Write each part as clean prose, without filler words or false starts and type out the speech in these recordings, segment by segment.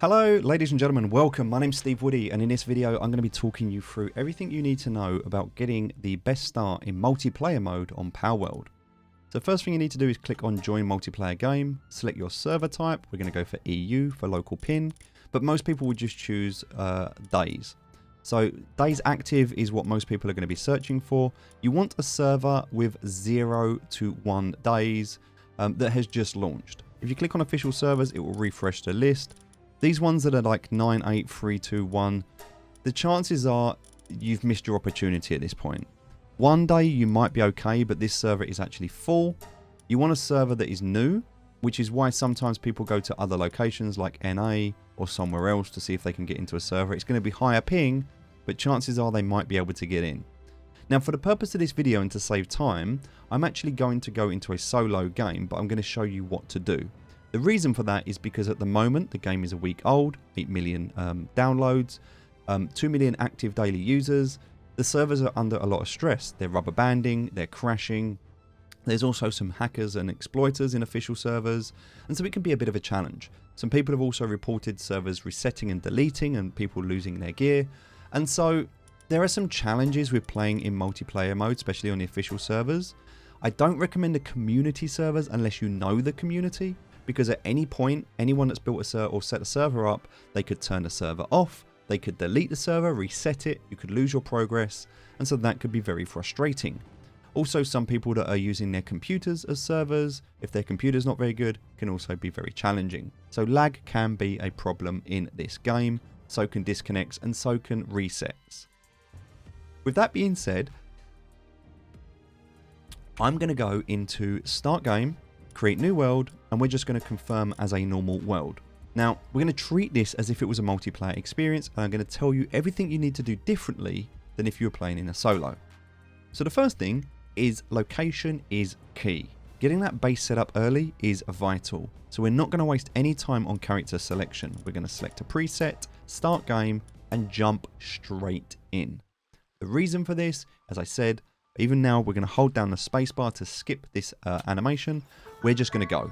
Hello ladies and gentlemen, welcome. My name's Steve Woody and in this video I'm going to be talking you through everything you need to know about getting the best start in multiplayer mode on Palworld. So first thing you need to do is click on join multiplayer game, select your server type. We're going to go for EU for local pin, but most people would just choose days. So days active is what most people are going to be searching for. You want a server with 0 to 1 days that has just launched. If you click on official servers, it will refresh the list. These ones that are like 9, 8, 3, 2, 1, the chances are you've missed your opportunity at this point. One day you might be okay, but this server is actually full. You want a server that is new, which is why sometimes people go to other locations like NA or somewhere else to see if they can get into a server. It's going to be higher ping, but chances are they might be able to get in. Now for the purpose of this video and to save time, I'm actually going to go into a solo game, but I'm going to show you what to do. The reason for that is because at the moment the game is a week old, 8 million downloads, 2 million active daily users. The servers are under a lot of stress. They're rubber banding, they're crashing. There's also some hackers and exploiters in official servers, and so it can be a bit of a challenge. Some people have also reported servers resetting and deleting and people losing their gear. And so there are some challenges with playing in multiplayer mode, especially on the official servers. I don't recommend the community servers unless you know the community, because at any point, anyone that's built a server or set a server up, they could turn the server off, they could delete the server, reset it, you could lose your progress, and so that could be very frustrating. Also, some people that are using their computers as servers, if their computer's not very good, can also be very challenging. So lag can be a problem in this game, so can disconnects, and so can resets. With that being said, I'm going to go into start game, create new world, and we're just going to confirm as a normal world. Now we're going to treat this as if it was a multiplayer experience, and I'm going to tell you everything you need to do differently than if you were playing in a solo. So the first thing is location is key. Getting that base set up early is vital. So we're not going to waste any time on character selection. We're going to select a preset, start game, and jump straight in. The reason for this, as I said, even now we're going to hold down the spacebar to skip this animation. We're just going to go.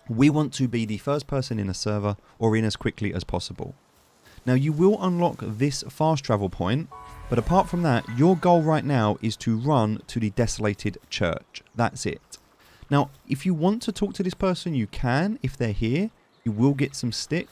We want to be the first person in a server or in as quickly as possible. Now you will unlock this fast travel point, but apart from that, your goal right now is to run to the desolated church. That's it. Now, if you want to talk to this person, you can. If they're here, you will get some stick.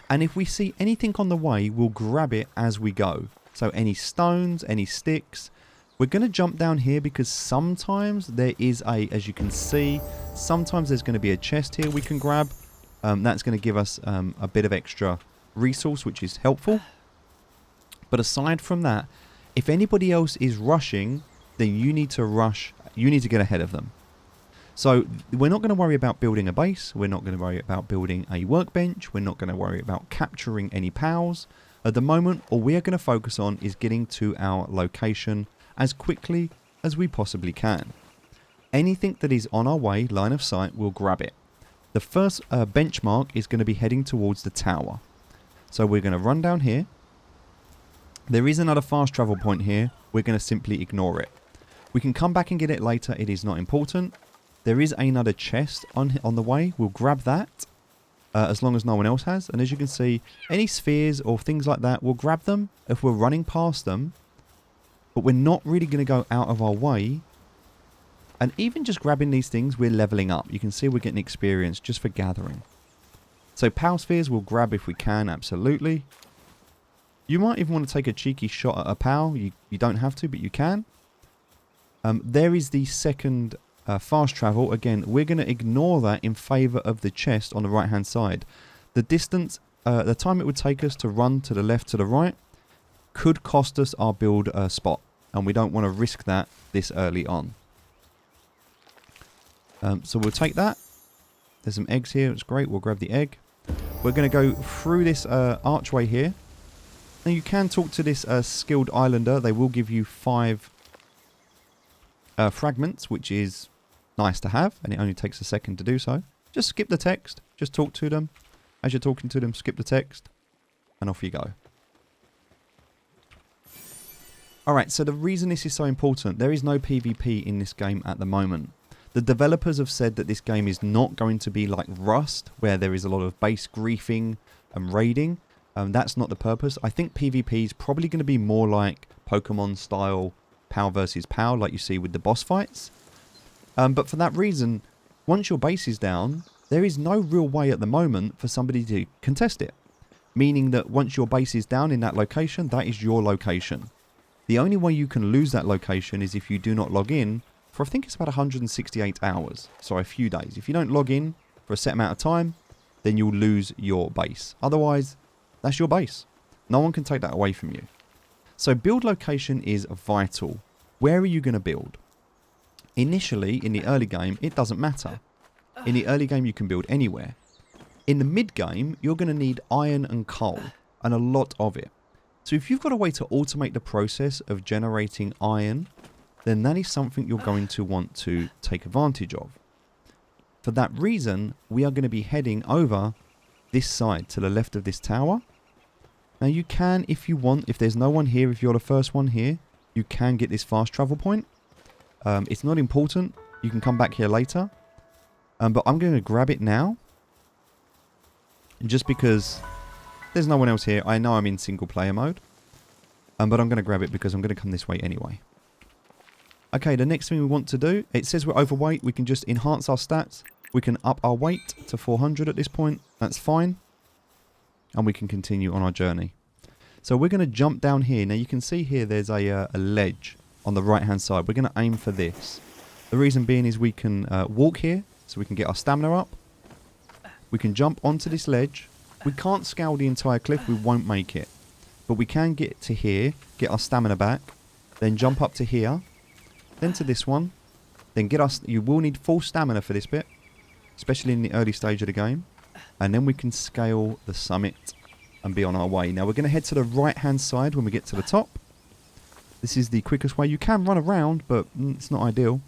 And if we see anything on the way, we'll grab it as we go. So any stones, any sticks. We're going to jump down here because sometimes there is as you can see, sometimes there's going to be a chest here we can grab. That's going to give us a bit of extra resource, which is helpful. But aside from that, if anybody else is rushing, then you need to rush. You need to get ahead of them. So we're not going to worry about building a base. We're not going to worry about building a workbench. We're not going to worry about capturing any pals. At the moment, all we are going to focus on is getting to our location as quickly as we possibly can. Anything that is on our way, line of sight, we'll grab it. The first benchmark is going to be heading towards the tower. So we're going to run down here. There is another fast travel point here. We're going to simply ignore it. We can come back and get it later. It is not important. There is another chest on the way. We'll grab that as long as no one else has. And as you can see, any spheres or things like that, we'll grab them if we're running past them. But we're not really going to go out of our way. And even just grabbing these things, we're leveling up. You can see we're getting experience just for gathering. So Pal Spheres we'll grab if we can, absolutely. You might even want to take a cheeky shot at a Pal. You don't have to, but you can. There is the second fast travel. Again, we're going to ignore that in favour of the chest on the right hand side. The distance, the time it would take us to run to the left, to the right, could cost us our build spot. And we don't want to risk that this early on. So we'll take that. There's some eggs here. It's great. We'll grab the egg. We're going to go through this archway here. Now you can talk to this skilled islander. They will give you 5 fragments, which is nice to have. And it only takes a second to do so. Just skip the text. Just talk to them. As you're talking to them, skip the text. And off you go. Alright, so the reason this is so important, there is no PvP in this game at the moment. The developers have said that this game is not going to be like Rust, where there is a lot of base griefing and raiding. That's not the purpose. I think PvP is probably going to be more like Pokemon style PoW versus PoW, like you see with the boss fights. But for that reason, once your base is down, there is no real way at the moment for somebody to contest it. Meaning that once your base is down in that location, that is your location. The only way you can lose that location is if you do not log in for, I think it's about 168 hours. So a few days. If you don't log in for a set amount of time, then you'll lose your base. Otherwise, that's your base. No one can take that away from you. So build location is vital. Where are you going to build? Initially, in the early game, it doesn't matter. In the early game, you can build anywhere. In the mid game, you're going to need iron and coal, and a lot of it. So if you've got a way to automate the process of generating iron, then that is something you're going to want to take advantage of. For that reason, we are going to be heading over this side to the left of this tower. Now you can, if you want, if there's no one here, if you're the first one here, you can get this fast travel point. It's not important. You can come back here later. But I'm going to grab it now. Just because there's no one else here. I know I'm in single player mode. But I'm going to grab it because I'm going to come this way anyway. Okay, the next thing we want to do, it says we're overweight. We can just enhance our stats. We can up our weight to 400 at this point. That's fine. And we can continue on our journey. So we're going to jump down here. Now you can see here there's a ledge on the right hand side. We're going to aim for this. The reason being is we can walk here. So we can get our stamina up. We can jump onto this ledge. We can't scale the entire cliff. We won't make it. But we can get to here. Get our stamina back. Then jump up to here. Then to this one. Then get us. You will need full stamina for this bit. Especially in the early stage of the game. And then we can scale the summit and be on our way. Now we're going to head to the right hand side when we get to the top. This is the quickest way. You can run around, but it's not ideal.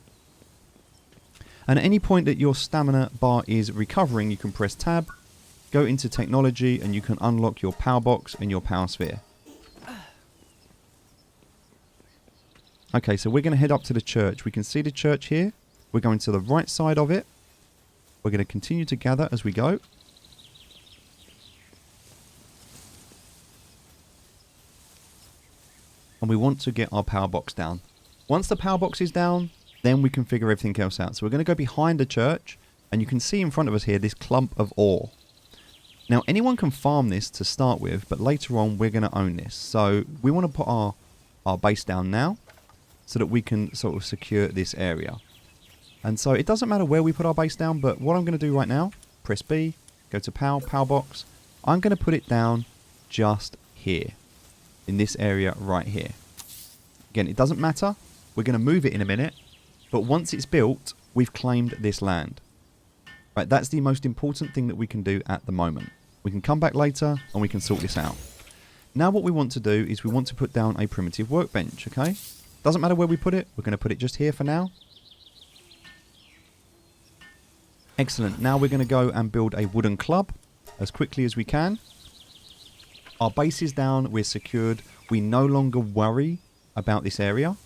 And at any point that your stamina bar is recovering, you can press tab, go into technology, and you can unlock your power box and your power sphere. Okay, so we're going to head up to the church. We can see the church here. We're going to the right side of it. We're going to continue to gather as we go. And we want to get our power box down. Once the power box is down, then we can figure everything else out. So we're going to go behind the church, and you can see in front of us here this clump of ore. Now anyone can farm this to start with, but later on we're going to own this. So we want to put our base down now, so that we can sort of secure this area. And so it doesn't matter where we put our base down, but what I'm going to do right now, press B, go to power box. I'm going to put it down just here, in this area right here. Again, it doesn't matter. We're going to move it in a minute. But once it's built, we've claimed this land. Right, that's the most important thing that we can do at the moment. We can come back later and we can sort this out. Now what we want to do is we want to put down a primitive workbench, okay? Doesn't matter where we put it. We're going to put it just here for now. Excellent. Now we're going to go and build a wooden club as quickly as we can. Our base is down. We're secured. We no longer worry about this area.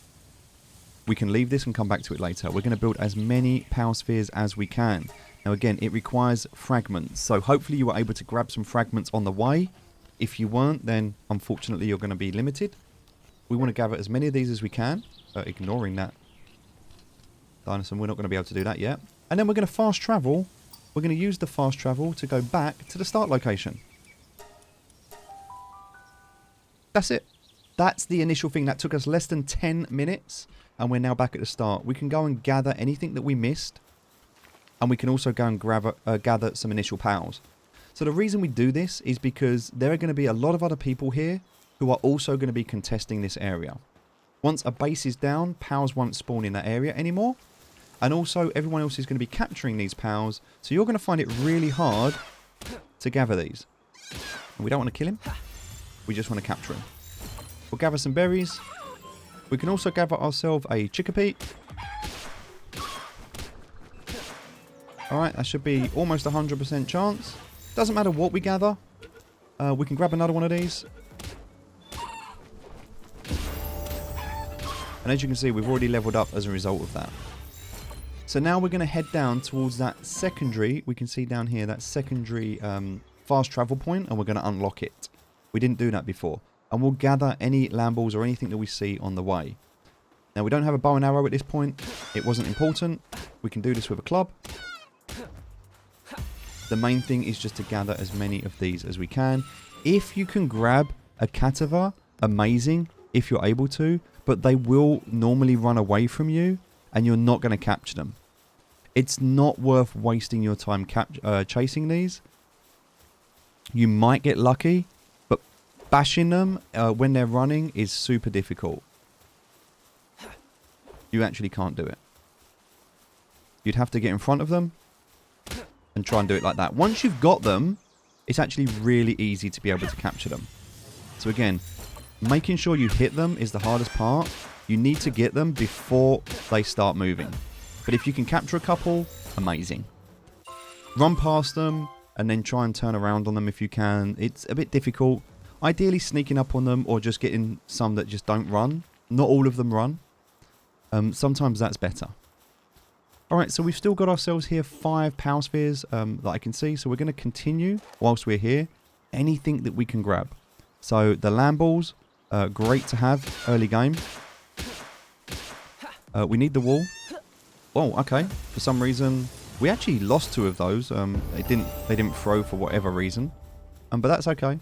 We can leave this and come back to it later. We're going to build as many power spheres as we can. Now again, it requires fragments. So hopefully you were able to grab some fragments on the way. If you weren't, then unfortunately you're going to be limited. We want to gather as many of these as we can. Ignoring that dinosaur, we're not going to be able to do that yet. And then we're going to fast travel. We're going to use the fast travel to go back to the start location. That's it. That's the initial thing. That took us less than 10 minutes. And we're now back at the start. We can go and gather anything that we missed. And we can also go and gather some initial pals. So the reason we do this is because there are going to be a lot of other people here who are also going to be contesting this area. Once a base is down, pals won't spawn in that area anymore. And also everyone else is going to be capturing these pals. So you're going to find it really hard to gather these. And we don't want to kill him. We just want to capture him. We'll gather some berries. We can also gather ourselves a chickpea. Alright, that should be almost 100% chance. Doesn't matter what we gather. We can grab another one of these. And as you can see, we've already leveled up as a result of that. So now we're going to head down towards that secondary, we can see down here, that secondary fast travel point, and we're going to unlock it. We didn't do that before. And we'll gather any lambles or anything that we see on the way. Now we don't have a bow and arrow at this point. It wasn't important. We can do this with a club. The main thing is just to gather as many of these as we can. If you can grab a cataver, amazing, if you're able to, but they will normally run away from you and you're not going to capture them. It's not worth wasting your time chasing these. You might get lucky, but bashing them when they're running is super difficult. You actually can't do it. You'd have to get in front of them and try and do it like that. Once you've got them, it's actually really easy to be able to capture them. So again, making sure you hit them is the hardest part. You need to get them before they start moving. But if you can capture a couple, amazing. Run past them and then try and turn around on them if you can. It's a bit difficult. Ideally sneaking up on them or just getting some that just don't run. Not all of them run. Sometimes that's better. Alright, so we've still got ourselves here 5 power spheres that I can see. So we're going to continue whilst we're here. Anything that we can grab. So the land balls, great to have early game. We need the wall. Oh, okay. For some reason, we actually lost 2 of those. They didn't throw for whatever reason. But that's okay.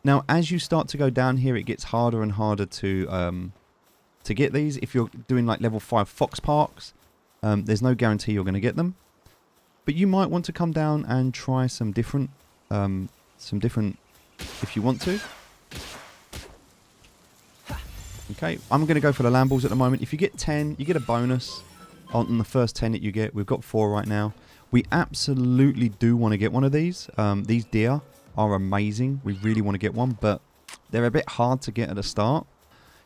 Now, as you start to go down here, it gets harder and harder to get these. If you're doing like level 5 fox parks, there's no guarantee you're going to get them. But you might want to come down and try some different if you want to. Okay, I'm going to go for the land balls at the moment. If you get 10, you get a bonus on the first 10 that you get. We've got 4 right now. We absolutely do want to get one of these. These deer are amazing. We really want to get one, but they're a bit hard to get at the start.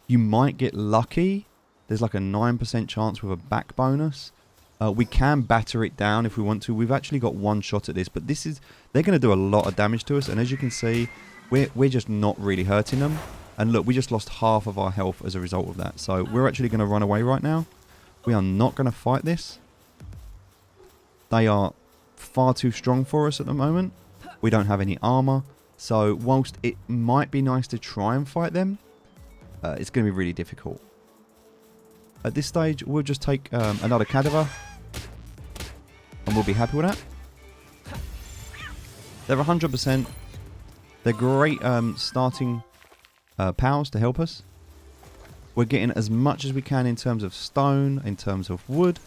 You might get lucky. There's like a 9% chance with a back bonus. We can batter it down if we want to. We've actually got 1 shot at this, but they're going to do a lot of damage to us. And as you can see, we're just not really hurting them. And look, we just lost half of our health as a result of that. So we're actually going to run away right now. We are not going to fight this. They are far too strong for us at the moment. We don't have any armor. So whilst it might be nice to try and fight them, it's going to be really difficult. At this stage, we'll just take another cadaver. And we'll be happy with that. They're 100%. They're great starting pals to help us. We're getting as much as we can in terms of stone, in terms of wood.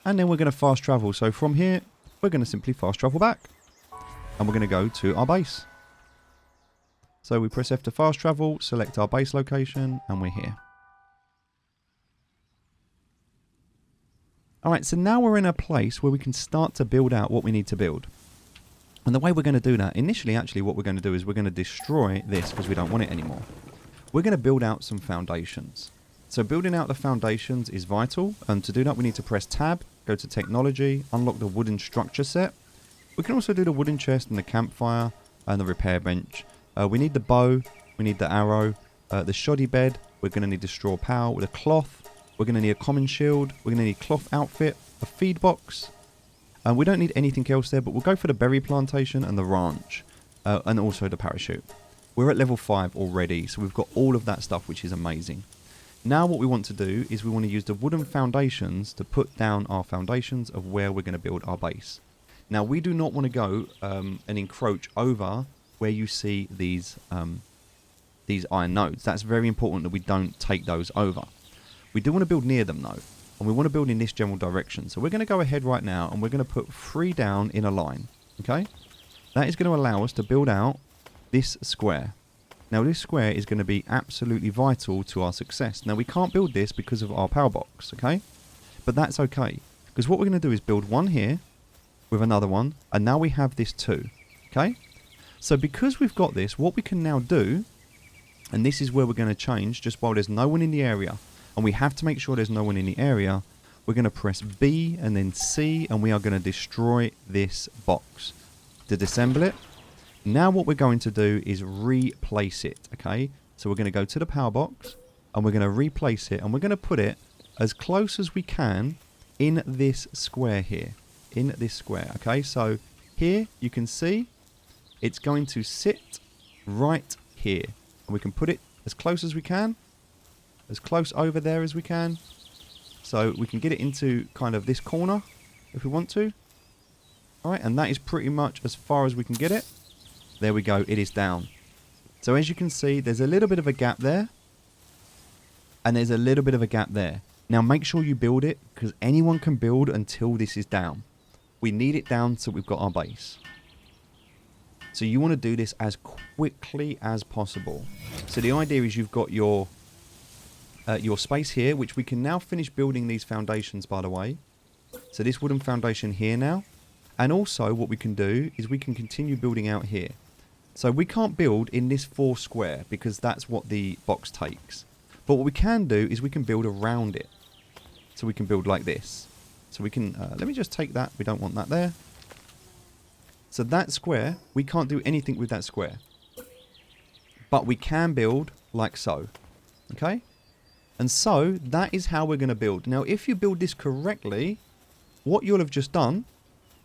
And then we're going to fast travel. So from here, we're going to simply fast travel back. And we're going to go to our base. So we press F to fast travel, select our base location, and we're here. Alright, so now we're in a place where we can start to build out what we need to build. And the way we're going to do that, initially actually what we're going to do is we're going to destroy this because we don't want it anymore. We're going to build out some foundations. So building out the foundations is vital. And to do that we need to press tab, go to technology, unlock the wooden structure set. We can also do the wooden chest and the campfire and the repair bench. We need the bow, we need the arrow, the shoddy bed, we're going to need the straw pal with a cloth, we're going to need a common shield, we're going to need a cloth outfit, a feed box. We don't need anything else there, but we'll go for the berry plantation and the ranch, and also the parachute. We're at level 5 already, so we've got all of that stuff, which is amazing. Now what we want to do is we want to use the wooden foundations to put down our foundations of where we're going to build our base. Now we do not want to go and encroach over where you see these iron nodes. That's very important that we don't take those over. We do want to build near them though, and we want to build in this general direction. So we're going to go ahead right now and we're going to put 3 down in a line. Okay, that is going to allow us to build out this square. Now this square is going to be absolutely vital to our success. Now we can't build this because of our power box, okay, but that's okay, because what we're going to do is build one here with another one, and now we have this too. Okay, so because we've got this, what we can now do, and this is where we're going to change, just while there's no one in the area, and we have to make sure there's no one in the area, we're going to press B and then C, and we are going to destroy this box to disassemble it. Now what we're going to do is replace it, okay? So we're going to go to the power box, and we're going to replace it, and we're going to put it as close as we can in this square here. In this square, okay? So here you can see it's going to sit right here. And we can put it as close as we can. As close over there as we can. So we can get it into kind of this corner if we want to. Alright, and that is pretty much as far as we can get it. There we go, it is down. So as you can see, there's a little bit of a gap there. And there's a little bit of a gap there. Now make sure you build it, because anyone can build until this is down. We need it down so we've got our base. So you want to do this as quickly as possible. So the idea is you've got your space here, which we can now finish building these foundations, by the way. So this wooden foundation here now. And also what we can do is we can continue building out here. So we can't build in this 4 square because that's what the box takes. But what we can do is we can build around it. So we can build like this. So we can, let me just take that. We don't want that there. So that square, we can't do anything with that square. But we can build like so. Okay? And so that is how we're going to build. Now, if you build this correctly, what you'll have just done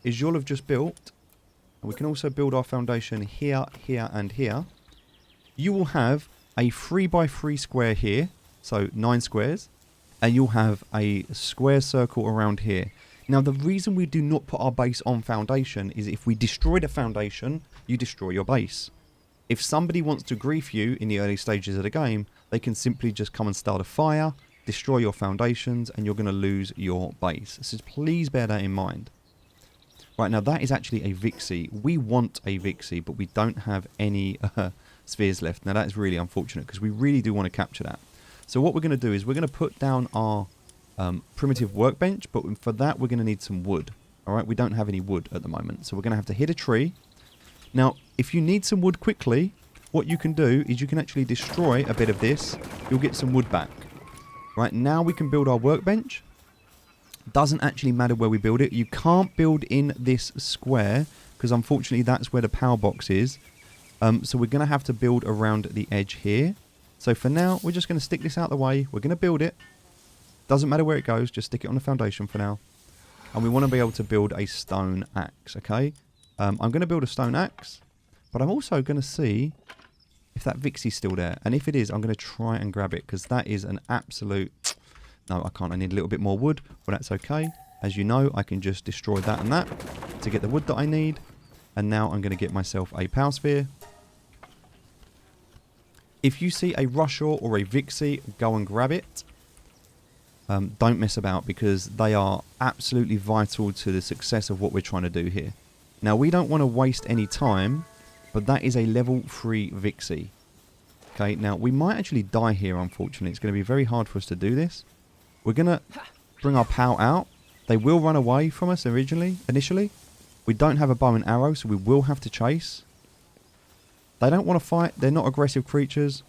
is you'll have just built, and we can also build our foundation here, here, and here. You will have a 3x3 square here, so 9 squares, and you'll have a square circle around here. Now, the reason we do not put our base on foundation is if we destroy the foundation, you destroy your base. If somebody wants to grief you in the early stages of the game, they can simply just come and start a fire, destroy your foundations, and you're going to lose your base. So please bear that in mind. Right, now that is actually a Vixie. We want a Vixie, but we don't have any spheres left. Now that is really unfortunate because we really do want to capture that. So what we're going to do is we're going to put down our primitive workbench, but for that we're going to need some wood. Alright, we don't have any wood at the moment, so we're going to have to hit a tree. Now, if you need some wood quickly, what you can do is you can actually destroy a bit of this. You'll get some wood back. Right, now we can build our workbench. Doesn't actually matter where we build it. You can't build in this square because unfortunately that's where the power box is. So we're going to have to build around the edge here. So for now, we're just going to stick this out the way. We're going to build it. Doesn't matter where it goes. Just stick it on the foundation for now. And we want to be able to build a stone axe, okay? I'm going to build a stone axe. But I'm also going to see if that Vixie's still there. And if it is, I'm going to try and grab it because that is an absolute... No, I can't. I need a little bit more wood. But that's okay. As you know, I can just destroy that and that to get the wood that I need. And now I'm going to get myself a power sphere. If you see a Rushaw or a Vixie, go and grab it. Don't mess about because they are absolutely vital to the success of what we're trying to do here. Now, we don't want to waste any time, but that is a level 3 Vixie. Okay, now we might actually die here, unfortunately. It's going to be very hard for us to do this. We're going to bring our POW out. They will run away from us initially. We don't have a bow and arrow, so we will have to chase. They don't want to fight. They're not aggressive creatures.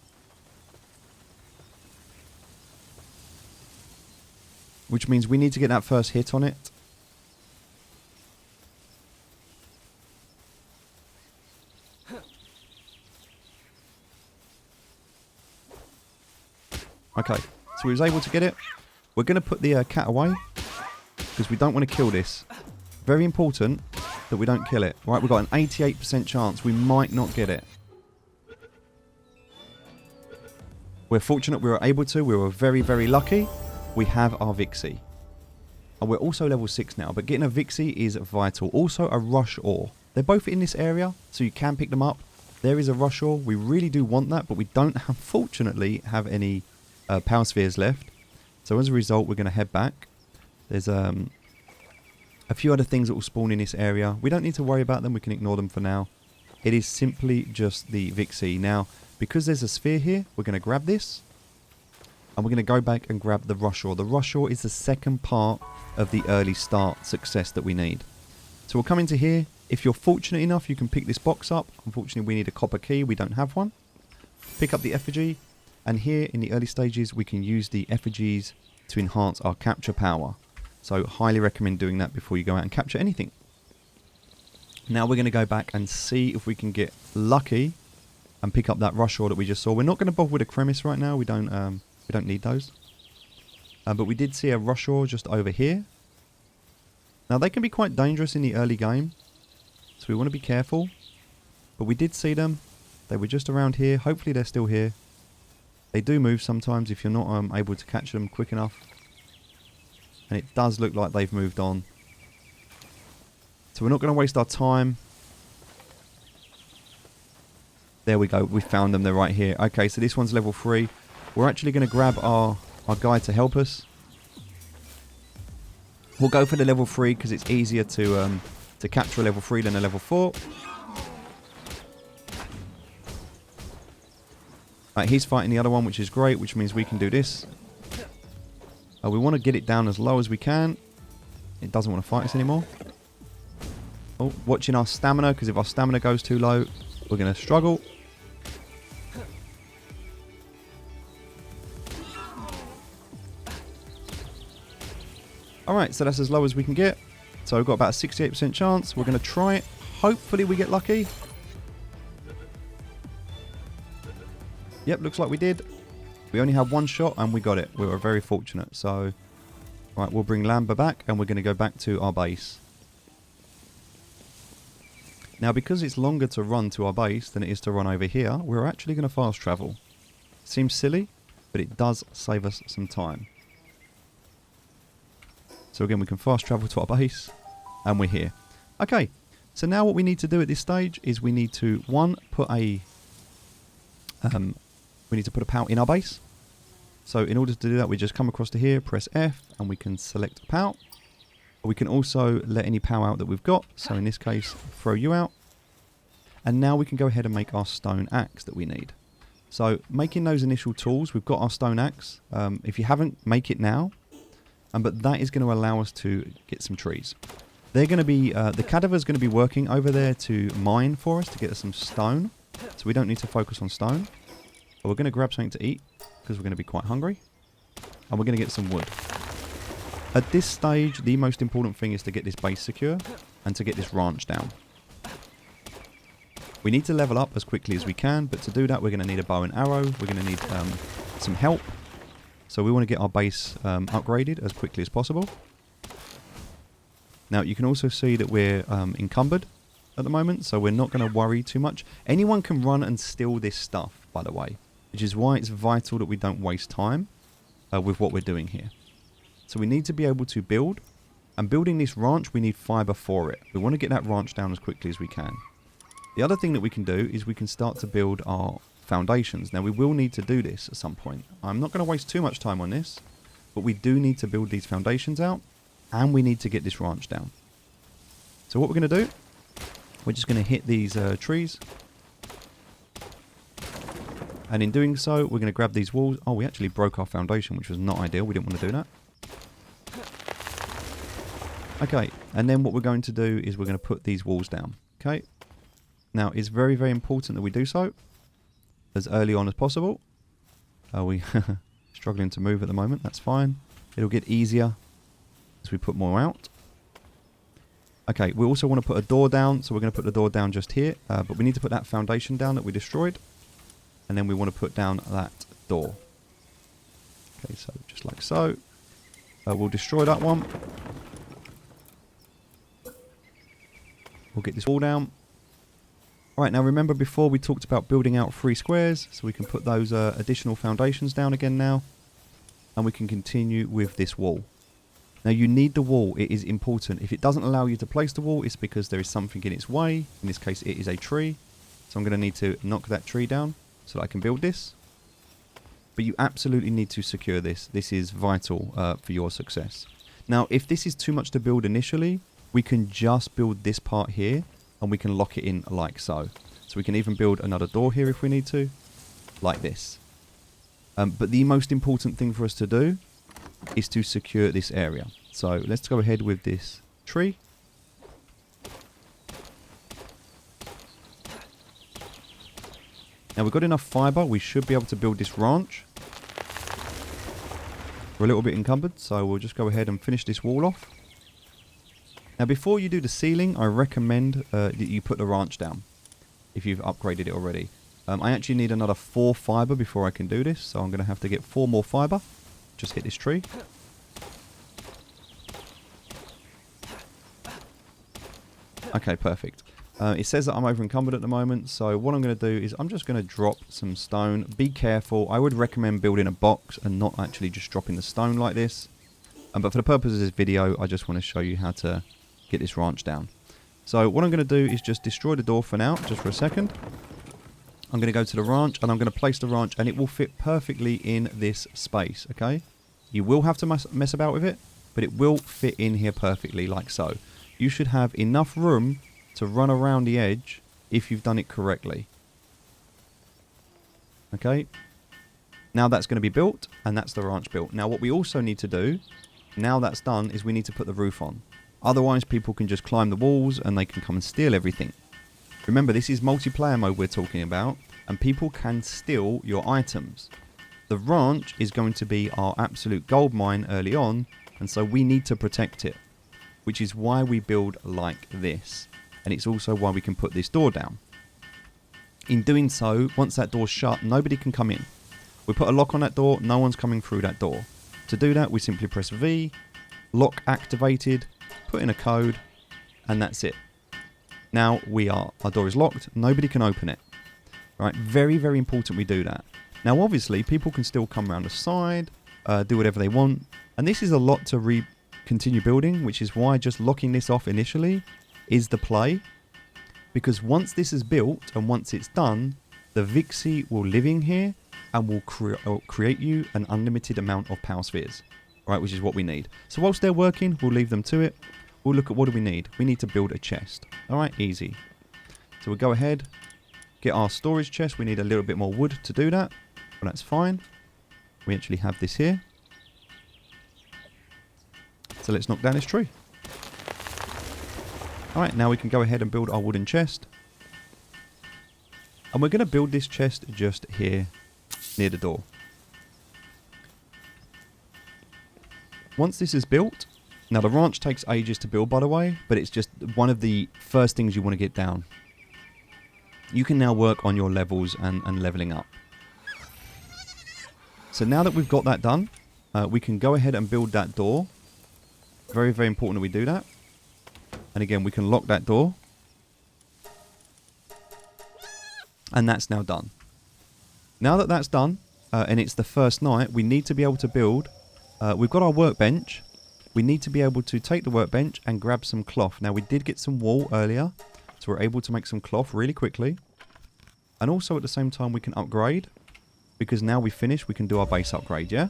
Which means we need to get that first hit on it. Okay, so we was able to get it. We're going to put the cat away because we don't want to kill this. Very important that we don't kill it. Right, we've got an 88% chance we might not get it. We're fortunate we were able to. We were very, very lucky. We have our Vixie. And we're also level 6 now, but getting a Vixie is vital. Also a Rushaw. They're both in this area, so you can pick them up. There is a Rushaw. We really do want that, but we don't, unfortunately, have any power spheres left. So as a result, we're going to head back. There's a few other things that will spawn in this area. We don't need to worry about them. We can ignore them for now. It is simply just the Vixie. Now, because there's a sphere here, we're going to grab this. And we're going to go back and grab the Rushaw. The Rushaw is the second part of the early start success that we need. So we'll come into here. If you're fortunate enough, you can pick this box up. Unfortunately, we need a copper key. We don't have one. Pick up the effigy. And here in the early stages, we can use the effigies to enhance our capture power. So highly recommend doing that before you go out and capture anything. Now we're going to go back and see if we can get lucky and pick up that Rushaw that we just saw. We're not going to bother with a Cremis right now. We don't We don't need those. But we did see a Rushaw just over here. Now they can be quite dangerous in the early game, so we want to be careful. But we did see them. They were just around here. Hopefully they're still here. They do move sometimes if you're not able to catch them quick enough. And it does look like they've moved on. So we're not going to waste our time. There we go. We found them. They're right here. Okay, so this one's level 3. We're actually going to grab our guy to help us. We'll go for the level 3 because it's easier to capture a level 3 than a level 4. Right, he's fighting the other one, which is great, which means we can do this. We want to get it down as low as we can. It doesn't want to fight us anymore. Oh, watching our stamina, because if our stamina goes too low, we're going to struggle. Alright, so that's as low as we can get. So we've got about a 68% chance. We're going to try it. Hopefully we get lucky. Yep, looks like we did. We only had one shot and we got it. We were very fortunate. So, right, we'll bring Lamba back and we're going to go back to our base. Now, because it's longer to run to our base than it is to run over here, we're actually going to fast travel. Seems silly, but it does save us some time. So again, we can fast travel to our base and we're here. Okay, so now what we need to do at this stage is we need to, one, put a pout in our base. So in order to do that, we just come across to here, press F, and we can select a pout. We can also let any pout out that we've got. So in this case, throw you out. And now we can go ahead and make our stone axe that we need. So making those initial tools, we've got our stone axe. If you haven't, make it now. But that is going to allow us to get some trees. They're going to be, the cadaver's going to be working over there to mine for us to get us some stone. So we don't need to focus on stone. But we're going to grab something to eat because we're going to be quite hungry. And we're going to get some wood. At this stage, the most important thing is to get this base secure and to get this ranch down. We need to level up as quickly as we can, but to do that, we're going to need a bow and arrow. We're going to need some help. So we want to get our base upgraded as quickly as possible. Now, you can also see that we're encumbered at the moment, so we're not going to worry too much. Anyone can run and steal this stuff, by the way, which is why it's vital that we don't waste time with what we're doing here. So we need to be able to build, and building this ranch, we need fiber for it. We want to get that ranch down as quickly as we can. The other thing that we can do is we can start to build our foundations. Now, we will need to do this at some point. I'm not going to waste too much time on this, but we do need to build these foundations out, and we need to get this ranch down. So what we're going to do, we're just going to hit these trees. And in doing so, we're going to grab these walls. Oh, we actually broke our foundation, which was not ideal. We didn't want to do that. Okay, and then what we're going to do is we're going to put these walls down. Okay. Now, it's very, very important that we do so as early on as possible. Are we struggling to move at the moment? That's fine. It'll get easier as we put more out. Okay, we also want to put a door down, so we're going to put the door down just here. But we need to put that foundation down that we destroyed. And then we want to put down that door. Okay, so just like so. We'll destroy that one. We'll get this wall down. Alright, now remember before we talked about building out 3 squares, so we can put those additional foundations down again now. And we can continue with this wall. Now you need the wall, it is important. If it doesn't allow you to place the wall, it's because there is something in its way. In this case, it is a tree. So I'm going to need to knock that tree down so that I can build this. But you absolutely need to secure this. This is vital for your success. Now, if this is too much to build initially, we can just build this part here and we can lock it in like so. So we can even build another door here if we need to, like this. But the most important thing for us to do is to secure this area. So let's go ahead with this tree. Now we've got enough fiber, we should be able to build this ranch. We're a little bit encumbered, so we'll just go ahead and finish this wall off. Now before you do the ceiling, I recommend that you put the ranch down, if you've upgraded it already. I actually need another 4 fibre before I can do this, so I'm going to have to get 4 more fibre. Just hit this tree. Okay, perfect. It says that I'm over encumbered at the moment, so what I'm going to do is I'm just going to drop some stone. Be careful. I would recommend building a box and not actually just dropping the stone like this. But for the purpose of this video, I just want to show you how to get this ranch down. So what I'm going to do is just destroy the door for now, just for a second. I'm going to go to the ranch and I'm going to place the ranch and it will fit perfectly in this space, okay? You will have to mess about with it, but it will fit in here perfectly like so. You should have enough room to run around the edge if you've done it correctly. Okay? Now that's going to be built and that's the ranch built. Now what we also need to do, now that's done, is we need to put the roof on. Otherwise people can just climb the walls and they can come and steal everything. Remember, this is multiplayer mode we're talking about, and people can steal your items. The ranch is going to be our absolute gold mine early on, and so we need to protect it, which is why we build like this. And it's also why we can put this door down. In doing so, once that door's shut, nobody can come in. We put a lock on that door, no one's coming through that door. To do that, we simply press V, lock activated, put in a code, and that's it. Now our door is locked, nobody can open it. Right, very, very important we do that. Now obviously people can still come around the side, do whatever they want, and this is a lot to continue building, which is why just locking this off initially is the play. Because once this is built and once it's done, the Vixie will live in here and will create you an unlimited amount of power spheres, right, which is what we need. So whilst they're working, we'll leave them to it. We'll look at what do we need. We need to build a chest. All right, easy. So we'll go ahead, get our storage chest. We need a little bit more wood to do that, but that's fine. We actually have this here. So let's knock down this tree. All right, now we can go ahead and build our wooden chest. And we're going to build this chest just here near the door. Once this is built, now the ranch takes ages to build, by the way, but it's just one of the first things you want to get down. You can now work on your levels and leveling up. So now that we've got that done, we can go ahead and build that door. Very, very important that we do that. And again, we can lock that door. And that's now done. Now that that's done, and it's the first night, we need to be able to build. We've got our workbench. We need to be able to take the workbench and grab some cloth. Now, we did get some wool earlier, so we're able to make some cloth really quickly. And also, at the same time, we can upgrade. Because now we finish, we can do our base upgrade, yeah?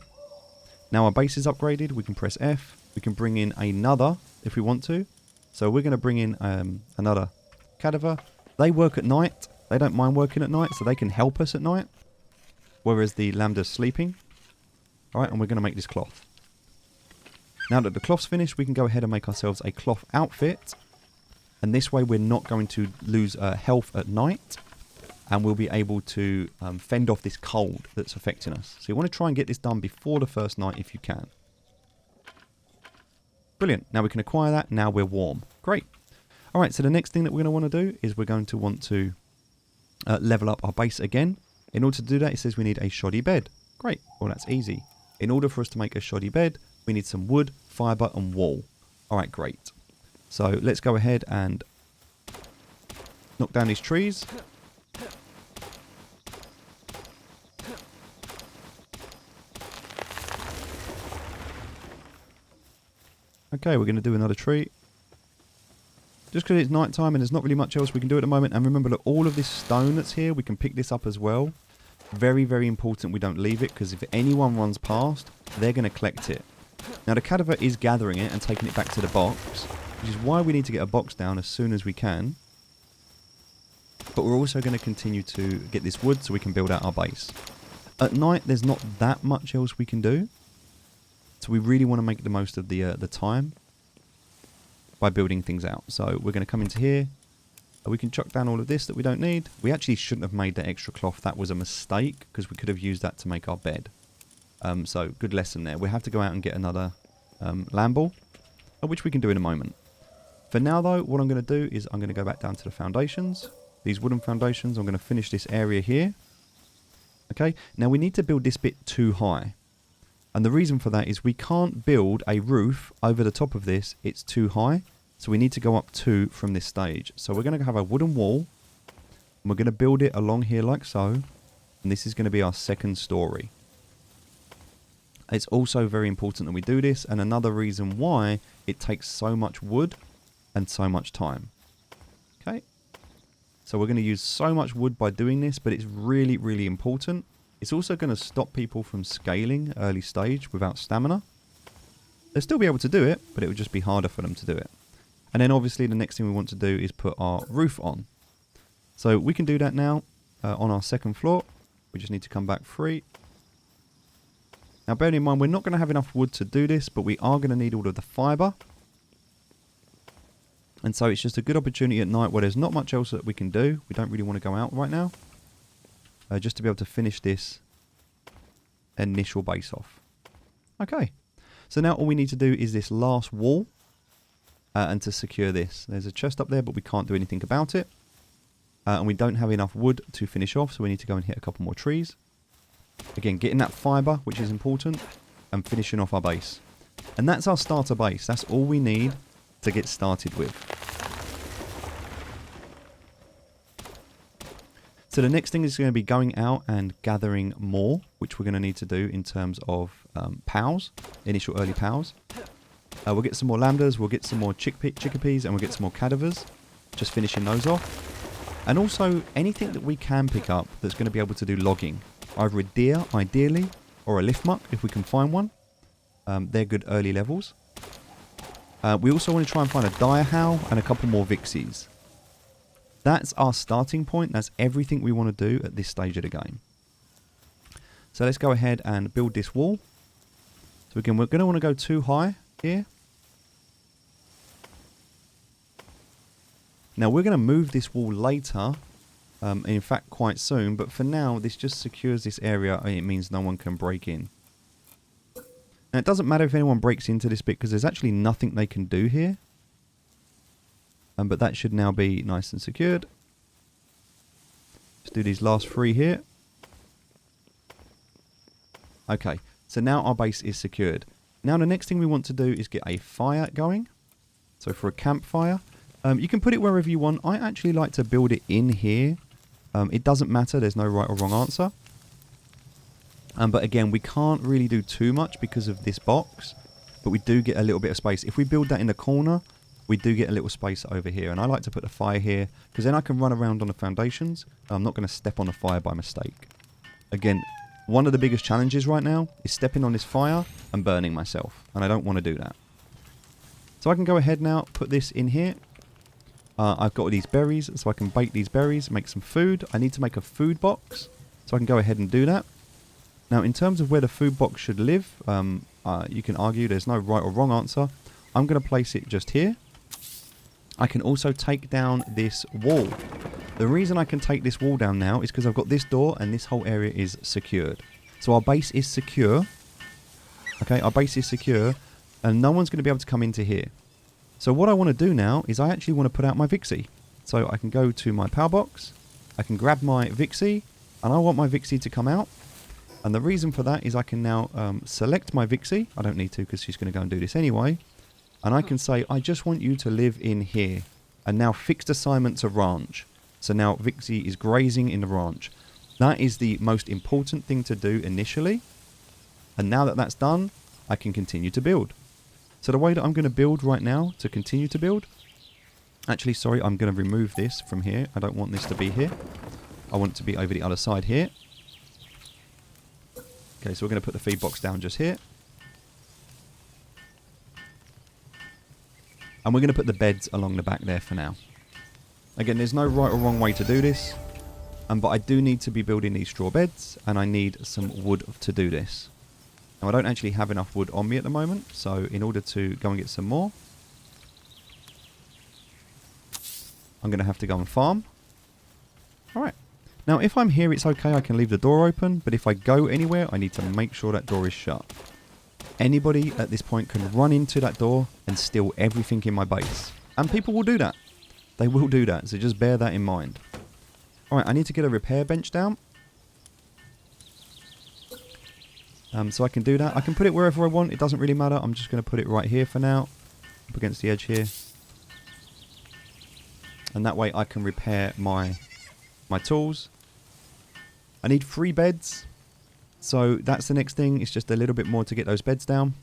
Now our base is upgraded, we can press F. We can bring in another if we want to. So we're going to bring in another cadaver. They work at night. They don't mind working at night, so they can help us at night. Whereas the lambda's sleeping. Alright, and we're going to make this cloth. Now that the cloth's finished, we can go ahead and make ourselves a cloth outfit. And this way we're not going to lose health at night. And we'll be able to fend off this cold that's affecting us. So you want to try and get this done before the first night if you can. Brilliant. Now we can acquire that. Now we're warm. Great. Alright, so the next thing that we're going to want to do is we're going to want to level up our base again. In order to do that, it says we need a shoddy bed. Great. Well, that's easy. In order for us to make a shoddy bed, we need some wood, fibre and wool. Alright, great. So let's go ahead and knock down these trees. Okay, we're going to do another tree. Just because it's night time and there's not really much else we can do at the moment. And remember, look, all of this stone that's here, we can pick this up as well. Very, very important we don't leave it, because if anyone runs past, they're going to collect it. Now, the cadaver is gathering it and taking it back to the box, which is why we need to get a box down as soon as we can. But we're also going to continue to get this wood so we can build out our base. At night, there's not that much else we can do. So we really want to make the most of the time by building things out. So we're going to come into here. We can chuck down all of this that we don't need. We actually shouldn't have made that extra cloth. That was a mistake, because we could have used that to make our bed. So good lesson there. We have to go out and get another lamb, which we can do in a moment. For now, though, what I'm going to do is I'm going to go back down to the foundations. these wooden foundations. I'm going to finish this area here. Okay, now we need to build this bit too high. And the reason for that is we can't build a roof over the top of this. It's too high. So we need to go up 2 from this stage. So we're going to have a wooden wall. And we're going to build it along here like so. And this is going to be our second story. It's also very important that we do this. And another reason why it takes so much wood and so much time. Okay. So we're going to use so much wood by doing this. But it's really, really important. It's also going to stop people from scaling early stage without stamina. They'll still be able to do it, but it would just be harder for them to do it. And then obviously the next thing we want to do is put our roof on. So we can do that now on our second floor. We just need to come back 3. Now bearing in mind, we're not going to have enough wood to do this, but we are going to need all of the fibre. And so it's just a good opportunity at night where there's not much else that we can do. We don't really want to go out right now. Just to be able to finish this initial base off. Okay. So now all we need to do is this last wall. And to secure this. There's a chest up there, but we can't do anything about it. And we don't have enough wood to finish off, so we need to go and hit a couple more trees. Again, getting that fibre, which is important, and finishing off our base. And that's our starter base. That's all we need to get started with. So the next thing is going to be going out and gathering more, which we're going to need to do in terms of POWs, initial early POWs. We'll get some more lambdas, we'll get some more chickapees, and we'll get some more cadavers. Just finishing those off. And also anything that we can pick up that's going to be able to do logging. Either a deer, ideally, or a lift muck if we can find one. They're good early levels. We also want to try and find a dire howl and a couple more vixies. That's our starting point. That's everything we want to do at this stage of the game. So let's go ahead and build this wall. So again, we're going to want to go too high here. Now we're going to move this wall later. In fact, quite soon. But for now, this just secures this area and it means no one can break in. Now it doesn't matter if anyone breaks into this bit because there's actually nothing they can do here. But that should now be nice and secured. Let's do these last 3 here. Okay, so now our base is secured. Now the next thing we want to do is get a fire going. So for a campfire, you can put it wherever you want. I actually like to build it in here. It doesn't matter, there's no right or wrong answer. But again, we can't really do too much because of this box. But we do get a little bit of space. If we build that in the corner, we do get a little space over here. And I like to put the fire here because then I can run around on the foundations. I'm not going to step on the fire by mistake. Again, one of the biggest challenges right now is stepping on this fire and burning myself. And I don't want to do that. So I can go ahead now, put this in here. I've got all these berries, so I can bake these berries, make some food. I need to make a food box, so I can go ahead and do that. Now, in terms of where the food box should live, you can argue there's no right or wrong answer. I'm going to place it just here. I can also take down this wall. The reason I can take this wall down now is because I've got this door and this whole area is secured. So our base is secure. Okay, our base is secure and no one's going to be able to come into here. So what I want to do now is I actually want to put out my Vixie. So I can go to my power box. I can grab my Vixie and I want my Vixie to come out. And the reason for that is I can now select my Vixie. I don't need to because she's going to go and do this anyway. And I can say, I just want you to live in here. And now fixed assignments of ranch. So now Vixie is grazing in the ranch. That is the most important thing to do initially. And now that that's done, I can continue to build. So the way that I'm going to build right now to continue to build. Actually, sorry, I'm going to remove this from here. I don't want this to be here. I want it to be over the other side here. Okay, so we're going to put the feed box down just here. And we're going to put the beds along the back there for now. Again, there's no right or wrong way to do this. But I do need to be building these straw beds. And I need some wood to do this. Now, I don't actually have enough wood on me at the moment. So, in order to go and get some more, I'm going to have to go and farm. Alright. Now, if I'm here, it's okay. I can leave the door open. But if I go anywhere, I need to make sure that door is shut. Anybody at this point can run into that door and steal everything in my base. And people will do that. They will do that. So just bear that in mind. Alright, I need to get a repair bench down. So I can do that. I can put it wherever I want. It doesn't really matter. I'm just going to put it right here for now. Up against the edge here. And that way I can repair my tools. I need 3 beds. So that's the next thing. It's just a little bit more to get those beds down.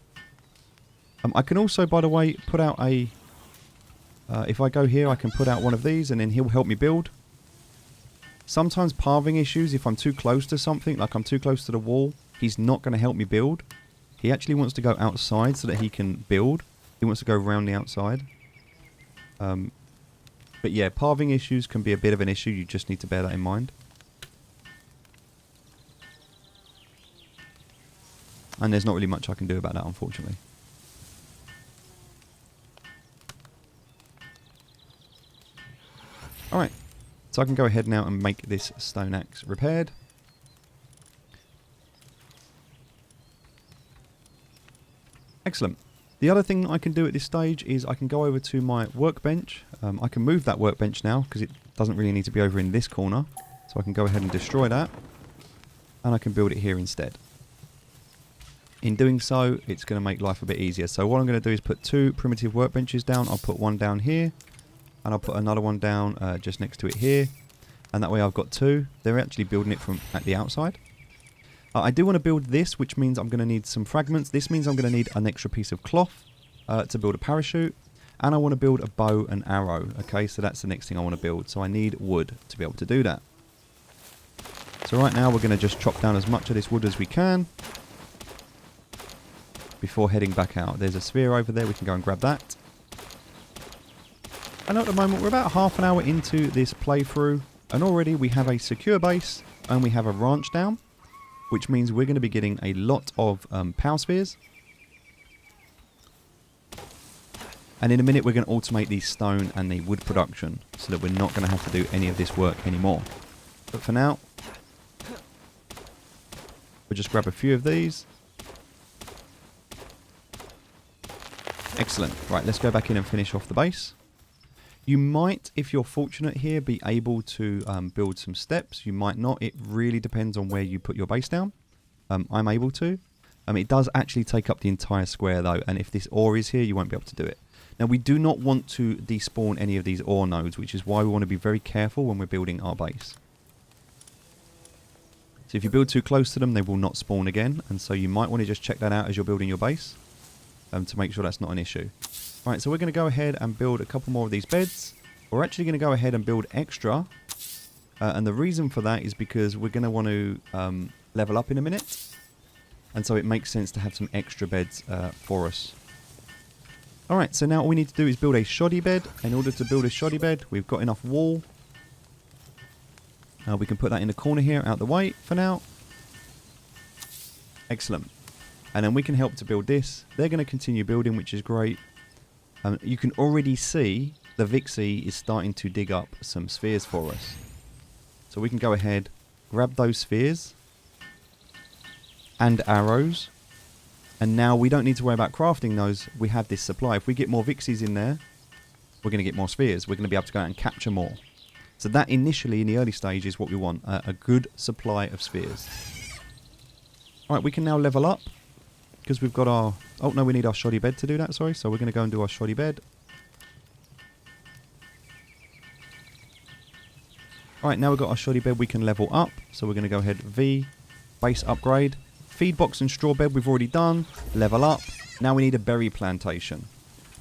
I can also, by the way, put out a... if I go here, I can put out one of these and then he'll help me build. Sometimes pathing issues, if I'm too close to something, like I'm too close to the wall, he's not going to help me build. He actually wants to go outside so that he can build. He wants to go around the outside. But yeah, pathing issues can be a bit of an issue. You just need to bear that in mind. And there's not really much I can do about that, unfortunately. Alright, so I can go ahead now and make this stone axe repaired. Excellent. The other thing I can do at this stage is I can go over to my workbench. I can move that workbench now because it doesn't really need to be over in this corner. So I can go ahead and destroy that. And I can build it here instead. In doing so, it's going to make life a bit easier. So what I'm going to do is put 2 primitive workbenches down. I'll put one down here. And I'll put another one down just next to it here. And that way I've got 2. They're actually building it from at the outside. I do want to build this, which means I'm going to need some fragments. This means I'm going to need an extra piece of cloth to build a parachute. And I want to build a bow and arrow. Okay, so that's the next thing I want to build. So I need wood to be able to do that. So right now we're going to just chop down as much of this wood as we can before heading back out. There's a sphere over there. We can go and grab that. And at the moment we're about half an hour into this playthrough. And already we have a secure base and we have a ranch down. Which means we're going to be getting a lot of power spheres. And in a minute we're going to automate the stone and the wood production. So that we're not going to have to do any of this work anymore. But for now, we'll just grab a few of these. Excellent. Right, let's go back in and finish off the base. You might, if you're fortunate here, be able to build some steps. You might not. It really depends on where you put your base down. I'm able to. It does actually take up the entire square though, and if this ore is here, you won't be able to do it. Now, we do not want to despawn any of these ore nodes, which is why we want to be very careful when we're building our base. So if you build too close to them, they will not spawn again, and so you might want to just check that out as you're building your base to make sure that's not an issue. Right, so we're going to go ahead and build a couple more of these beds. We're actually going to go ahead and build extra. And the reason for that is because we're going to want to level up in a minute. And so it makes sense to have some extra beds for us. Alright, so now all we need to do is build a shoddy bed. In order to build a shoddy bed, we've got enough wall. We can put that in the corner here, out the way for now. Excellent. And then we can help to build this. They're going to continue building, which is great. You can already see the Vixie is starting to dig up some spheres for us. So we can go ahead, grab those spheres and arrows. And now we don't need to worry about crafting those. We have this supply. If we get more Vixies in there, we're going to get more spheres. We're going to be able to go out and capture more. So that initially in the early stage is what we want. A good supply of spheres. Alright, we can now level up. Because we've got our... Oh, no, we need our shoddy bed to do that, sorry. So we're going to go and do our shoddy bed. Alright, now we've got our shoddy bed, we can level up. So we're going to go ahead, V, base upgrade. Feed box and straw bed we've already done. Level up. Now we need a berry plantation.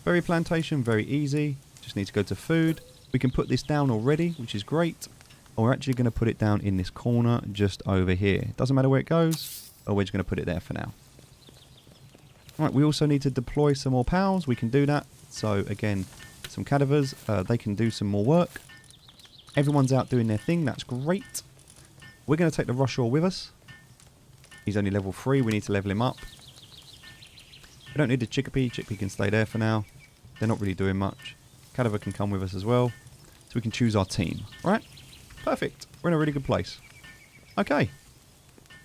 Berry plantation, very easy. Just need to go to food. We can put this down already, which is great. And we're actually going to put it down in this corner just over here. Doesn't matter where it goes. Or we're just going to put it there for now. Right, we also need to deploy some more pals. We can do that. So again, some cadavers. They can do some more work. Everyone's out doing their thing. That's great. We're going to take the Rushaw with us. He's only level 3. We need to level him up. We don't need the Chickpea. Chickpea can stay there for now. They're not really doing much. Cadaver can come with us as well. So we can choose our team. Right? Perfect. We're in a really good place. Okay.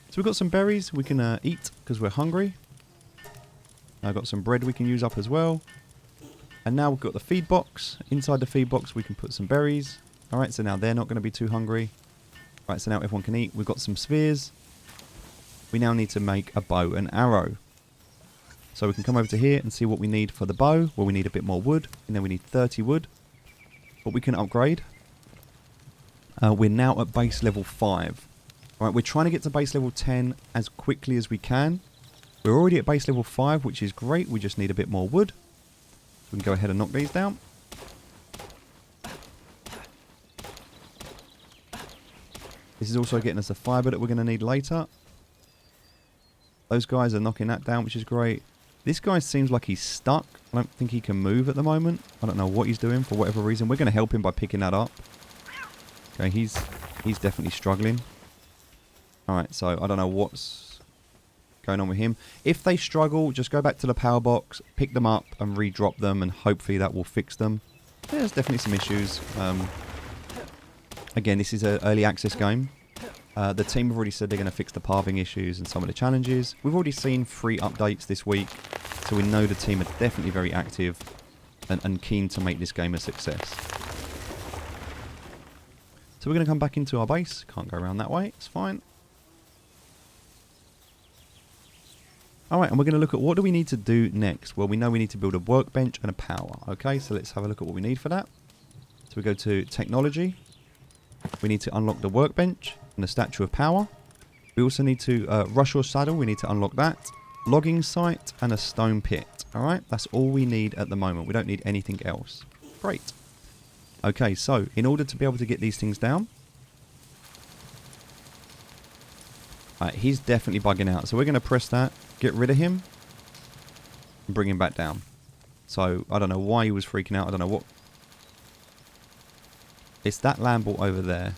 So we've got some berries we can eat because we're hungry. I've got some bread we can use up as well. And now we've got the feed box. Inside the feed box we can put some berries. Alright, so now they're not going to be too hungry. Right, so now everyone can eat. We've got some spheres. We now need to make a bow and arrow. So we can come over to here and see what we need for the bow. Well, we need a bit more wood, and then we need 30 wood. But we can upgrade. We're now at base level 5. All right, we're trying to get to base level 10 as quickly as we can. We're already at base level 5, which is great. We just need a bit more wood. We can go ahead and knock these down. This is also getting us the fibre that we're going to need later. Those guys are knocking that down, which is great. This guy seems like he's stuck. I don't think he can move at the moment. I don't know what he's doing for whatever reason. We're going to help him by picking that up. Okay, he's definitely struggling. Alright, so I don't know what's going on with him. If they struggle, just go back to the power box, pick them up and re-drop them, and hopefully that will fix them. Yeah, there's definitely some issues. Again, this is an early access game. The team have already said they're going to fix the pathing issues and some of the challenges. We've already seen 3 updates this week, so we know the team are definitely very active and keen to make this game a success. So we're going to come back into our base. Can't go around that way. It's fine. Alright, and we're going to look at what do we need to do next. Well, we know we need to build a workbench and a power. Okay, so let's have a look at what we need for that. So we go to technology. We need to unlock the workbench and the statue of power. We also need to rush or saddle. We need to unlock that. Logging site and a stone pit. Alright, that's all we need at the moment. We don't need anything else. Great. Okay, so in order to be able to get these things down, he's definitely bugging out. So we're going to press that, get rid of him, and bring him back down. So I don't know why he was freaking out. I don't know what. It's that Lamble over there.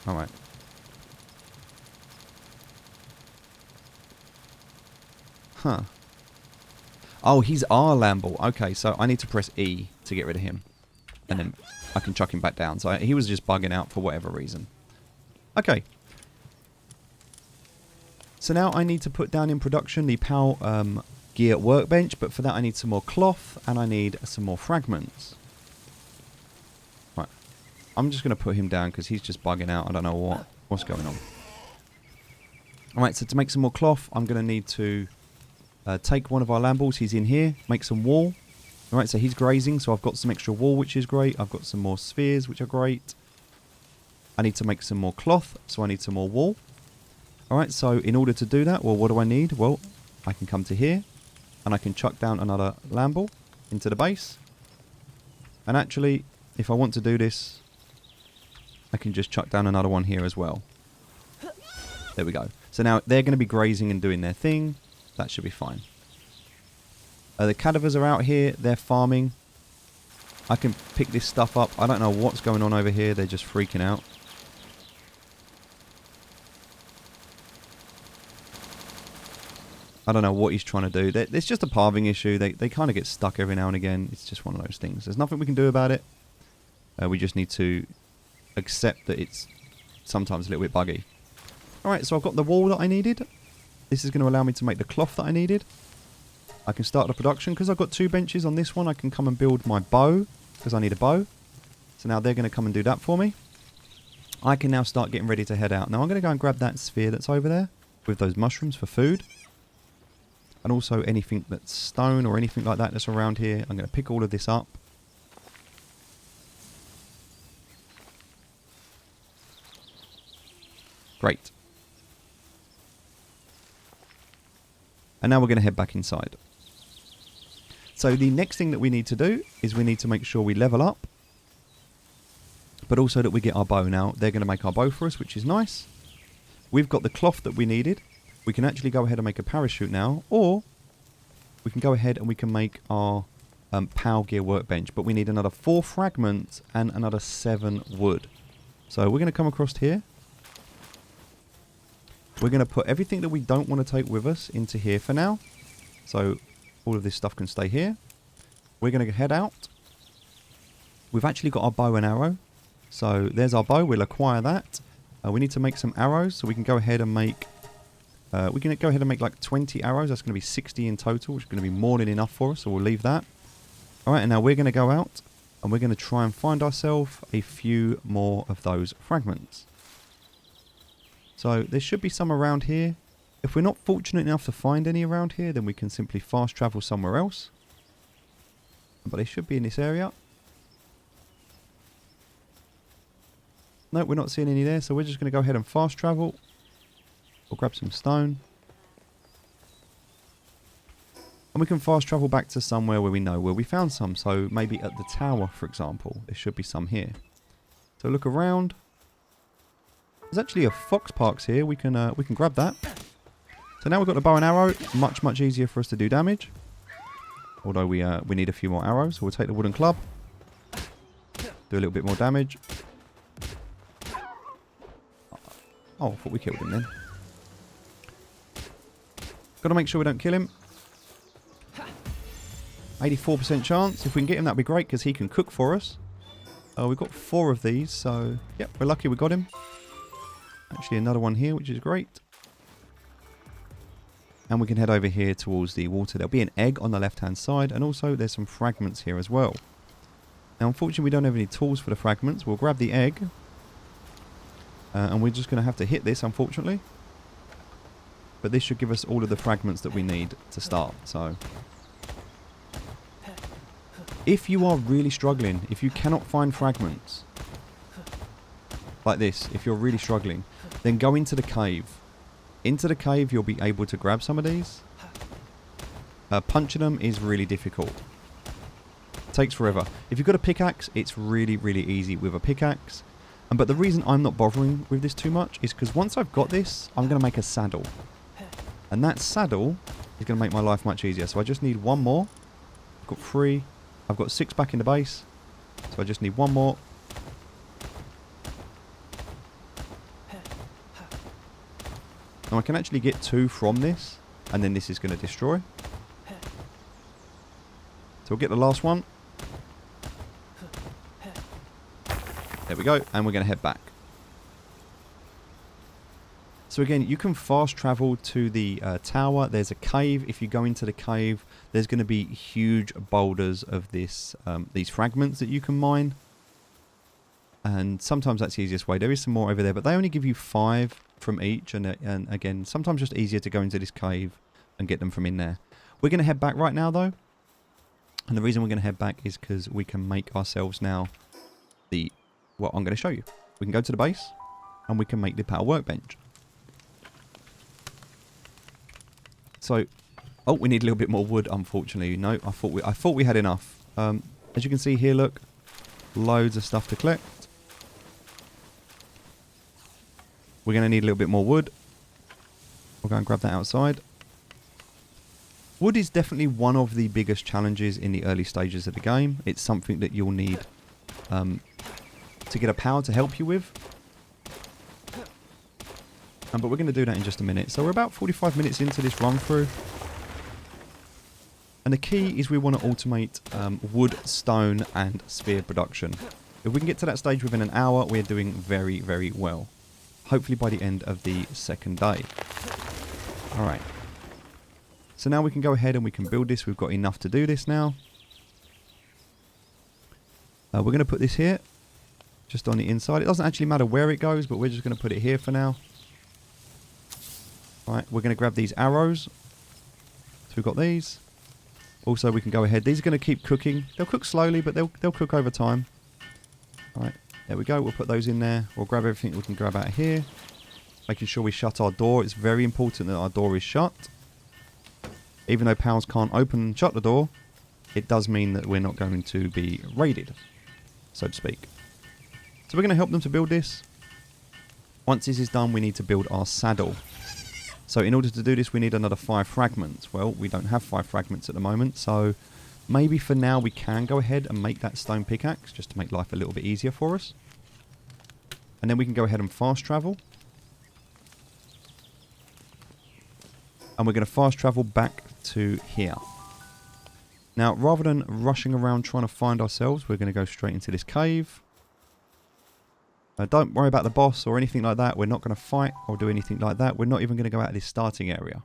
Alright. Huh. Oh, he's our Lamble. Okay, so I need to press E to get rid of him. And then I can chuck him back down. So he was just bugging out for whatever reason. Okay. So now I need to put down in production the Power Gear workbench. But for that I need some more cloth and I need some more fragments. Right. I'm just going to put him down because he's just bugging out. I don't know what's going on. Alright, so to make some more cloth I'm going to need to take one of our Lambles. He's in here. Make some wool. Alright, so he's grazing, so I've got some extra wool, which is great. I've got some more spheres, which are great. I need to make some more cloth, so I need some more wool. Alright, so in order to do that, well, what do I need? Well, I can come to here, and I can chuck down another Lamble into the base. And actually, if I want to do this, I can just chuck down another one here as well. There we go. So now they're going to be grazing and doing their thing. That should be fine. The cadavers are out here. They're farming. I can pick this stuff up. I don't know what's going on over here. They're just freaking out. I don't know what he's trying to do. It's just a pathing issue. They kind of get stuck every now and again. It's just one of those things. There's nothing we can do about it. We just need to accept that it's sometimes a little bit buggy. Alright, so I've got the wool that I needed. This is going to allow me to make the cloth that I needed. I can start the production because I've got 2 benches on this one. I can come and build my bow because I need a bow. So now they're going to come and do that for me. I can now start getting ready to head out. Now I'm going to go and grab that sphere that's over there with those mushrooms for food. And also anything that's stone or anything like that that's around here. I'm going to pick all of this up. Great. And now we're going to head back inside. So the next thing that we need to do is we need to make sure we level up. But also that we get our bow. Now they're going to make our bow for us, which is nice. We've got the cloth that we needed. We can actually go ahead and make a parachute now. Or we can go ahead and we can make our Power Gear workbench. But we need another 4 fragments and another 7 wood. So we're going to come across here. We're going to put everything that we don't want to take with us into here for now. So all of this stuff can stay here. We're going to head out. We've actually got our bow and arrow. So there's our bow. We'll acquire that. We need to make some arrows. So we can go ahead and make... like 20 arrows. That's going to be 60 in total, which is going to be more than enough for us. So we'll leave that. Alright, and now we're going to go out. And we're going to try and find ourselves a few more of those fragments. So there should be some around here. If we're not fortunate enough to find any around here, then we can simply fast travel somewhere else. But they should be in this area. No, we're not seeing any there, so we're just going to go ahead and fast travel. We'll grab some stone. And we can fast travel back to somewhere where we know where we found some. So maybe at the tower, for example. There should be some here. So look around. There's actually a fox parks here. We can grab that. So now we've got the bow and arrow. Much easier for us to do damage. Although we need a few more arrows. So we'll take the wooden club. Do a little bit more damage. Oh, I thought we killed him then. Got to make sure we don't kill him. 84% chance. If we can get him, that'd be great because he can cook for us. We've got 4 of these, so yep, we're lucky we got him. Actually, another one here, which is great. And we can head over here towards the water. There'll be an egg on the left-hand side, and also there's some fragments here as well. Now, unfortunately, we don't have any tools for the fragments. We'll grab the egg. And we're just going to have to hit this, unfortunately. But this should give us all of the fragments that we need to start, so... If you are really struggling, if you cannot find fragments, like this, if you're really struggling, then go into the cave. Into the cave, you'll be able to grab some of these. Punching them is really difficult. Takes forever. If you've got a pickaxe, it's really easy with a pickaxe. But the reason I'm not bothering with this too much is because once I've got this, I'm going to make a saddle. And that saddle is going to make my life much easier. So I just need one more. I've got 3. I've got 6 back in the base. So I just need one more. Now I can actually get 2 from this. And then this is going to destroy. So we'll get the last one. There we go. And we're going to head back. So again, you can fast travel to the tower. There's a cave. If you go into the cave, there's going to be huge boulders of this these fragments that you can mine. And sometimes that's the easiest way. There is some more over there, but they only give you 5 from each. And again, sometimes just easier to go into this cave and get them from in there. We're going to head back right now, though. And the reason we're going to head back is because we can make ourselves now the... Well, I'm going to show you. We can go to the base and we can make the power workbench. So, oh, we need a little bit more wood, unfortunately. No, I thought we had enough. As you can see here, look, loads of stuff to collect. We're going to need a little bit more wood. We'll go and grab that outside. Wood is definitely one of the biggest challenges in the early stages of the game. It's something that you'll need to get a power to help you with. But we're going to do that in just a minute. So we're about 45 minutes into this run through. And the key is we want to automate wood, stone and spear production. If we can get to that stage within an hour, we're doing very well. Hopefully by the end of the second day. Alright. So now we can go ahead and we can build this. We've got enough to do this now. We're going to put this here. Just on the inside. It doesn't actually matter where it goes, but we're just going to put it here for now. Right, we're going to grab these arrows. So we've got these. Also, we can go ahead. These are going to keep cooking. They'll cook slowly, but they'll cook over time. All right, there we go. We'll put those in there. We'll grab everything we can grab out of here. Making sure we shut our door. It's very important that our door is shut. Even though pals can't open and shut the door, it does mean that we're not going to be raided, so to speak. So we're going to help them to build this. Once this is done, we need to build our saddle. So in order to do this, we need another 5 fragments. Well, we don't have 5 fragments at the moment, so maybe for now we can go ahead and make that stone pickaxe, just to make life a little bit easier for us. And then we can go ahead and fast travel. And we're going to fast travel back to here. Now, rather than rushing around trying to find ourselves, we're going to go straight into this cave. Don't worry about the boss or anything like that. We're not going to fight or do anything like that. We're not even going to go out of this starting area.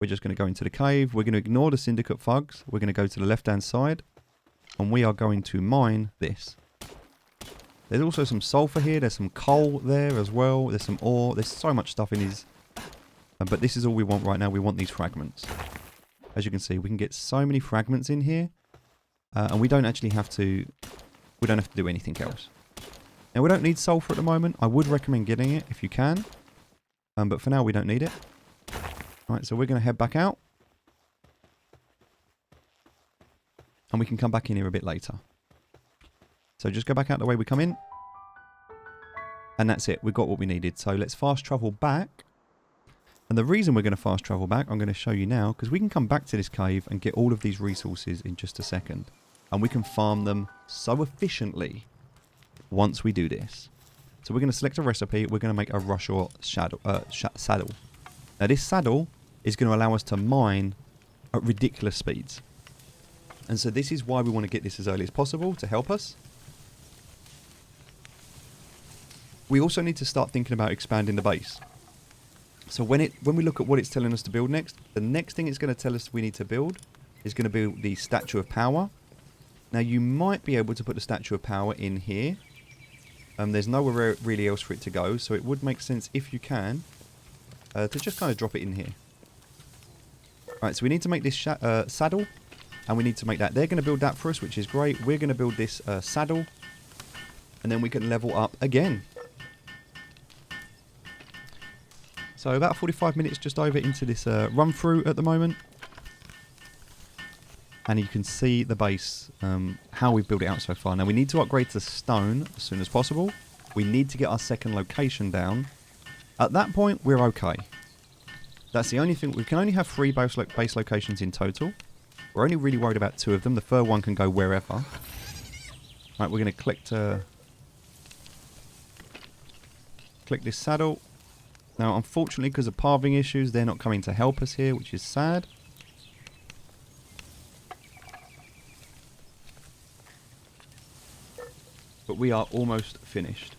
We're just going to go into the cave. We're going to ignore the syndicate thugs. We're going to go to the left-hand side. And we are going to mine this. There's also some sulfur here. There's some coal there as well. There's some ore. There's so much stuff in these. But this is all we want right now. We want these fragments. As you can see, we can get so many fragments in here. And we don't actually have to... We don't have to do anything else. Now, we don't need sulfur at the moment. I would recommend getting it if you can. But for now, we don't need it. Alright, so we're going to head back out. And we can come back in here a bit later. So just go back out the way we come in. And that's it. We've got what we needed. So let's fast travel back. And the reason we're going to fast travel back, I'm going to show you now. Because we can come back to this cave and get all of these resources in just a second. And we can farm them so efficiently once we do this. So we're going to select a recipe. We're going to make a Rushor saddle. Now this saddle is going to allow us to mine at ridiculous speeds. And so this is why we want to get this as early as possible to help us. We also need to start thinking about expanding the base. So when we look at what it's telling us to build next, the next thing it's going to tell us we need to build is going to be the Statue of Power. Now you might be able to put the Statue of Power in here. There's nowhere really else for it to go, so it would make sense if you can to just kind of drop it in here. Alright, so we need to make this saddle, and we need to make that. They're going to build that for us, which is great. We're going to build this saddle, and then we can level up again. So about 45 minutes just over into this run through at the moment. And you can see the base, how we've built it out so far. Now we need to upgrade to stone as soon as possible. We need to get our second location down. At that point, we're okay. That's the only thing. We can only have 3 base locations in total. We're only really worried about 2 of them. The third one can go wherever. Right, we're going to click this saddle. Now, unfortunately, because of pathing issues, they're not coming to help us here, which is sad. But we are almost finished.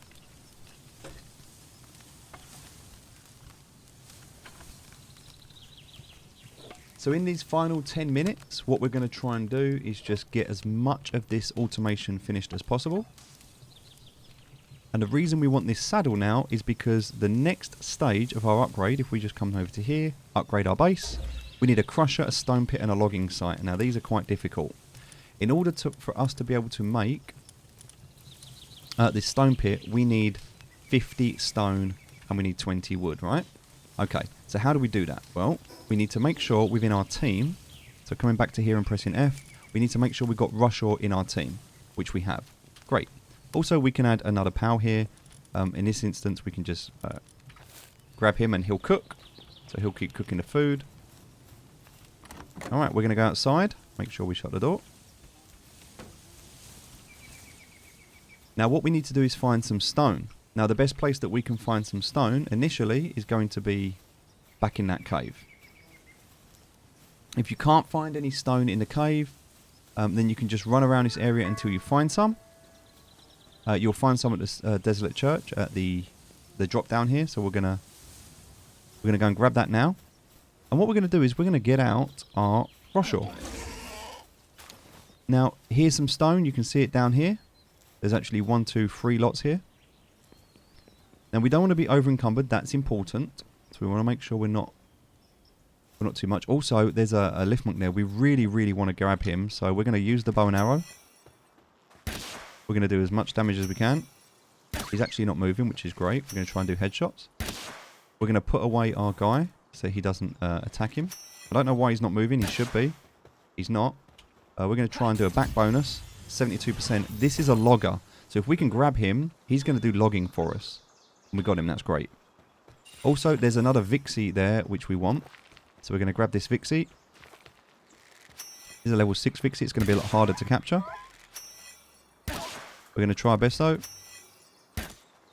So in these final 10 minutes, what we're going to try and do is just get as much of this automation finished as possible. And the reason we want this saddle now is because the next stage of our upgrade, if we just come over to here, upgrade our base, we need a crusher, a stone pit and a logging site. Now these are quite difficult. In order for us to be able to make this stone pit, we need 50 stone and we need 20 wood, right? Okay, so how do we do that? Well, we need to make sure within our team, so coming back to here and pressing F, we need to make sure we've got Rushor in our team, which we have. Great. Also, we can add another pal here. In this instance, we can just grab him and he'll cook. So he'll keep cooking the food. Alright, we're going to go outside. Make sure we shut the door. Now what we need to do is find some stone. Now the best place that we can find some stone initially is going to be back in that cave. If you can't find any stone in the cave, then you can just run around this area until you find some. You'll find some at this Desolate Church at the drop down here. So we're gonna go and grab that now. And what we're gonna do is we're gonna get out our Rushor. Now here's some stone. You can see it down here. There's actually 1, 2, 3 lots here. Now we don't want to be over encumbered. That's important. So we want to make sure we're not too much. Also, there's a lift monk there. We really, really want to grab him. So we're going to use the bow and arrow. We're going to do as much damage as we can. He's actually not moving, which is great. We're going to try and do headshots. We're going to put away our guy so he doesn't attack him. I don't know why he's not moving. He should be. He's not. We're going to try and do a back bonus. 72%. This is a logger. So if we can grab him, he's going to do logging for us. And we got him. That's great. Also, there's another Vixie there, which we want. So we're going to grab this Vixie. This is a level 6 Vixie. It's going to be a lot harder to capture. We're going to try our best though.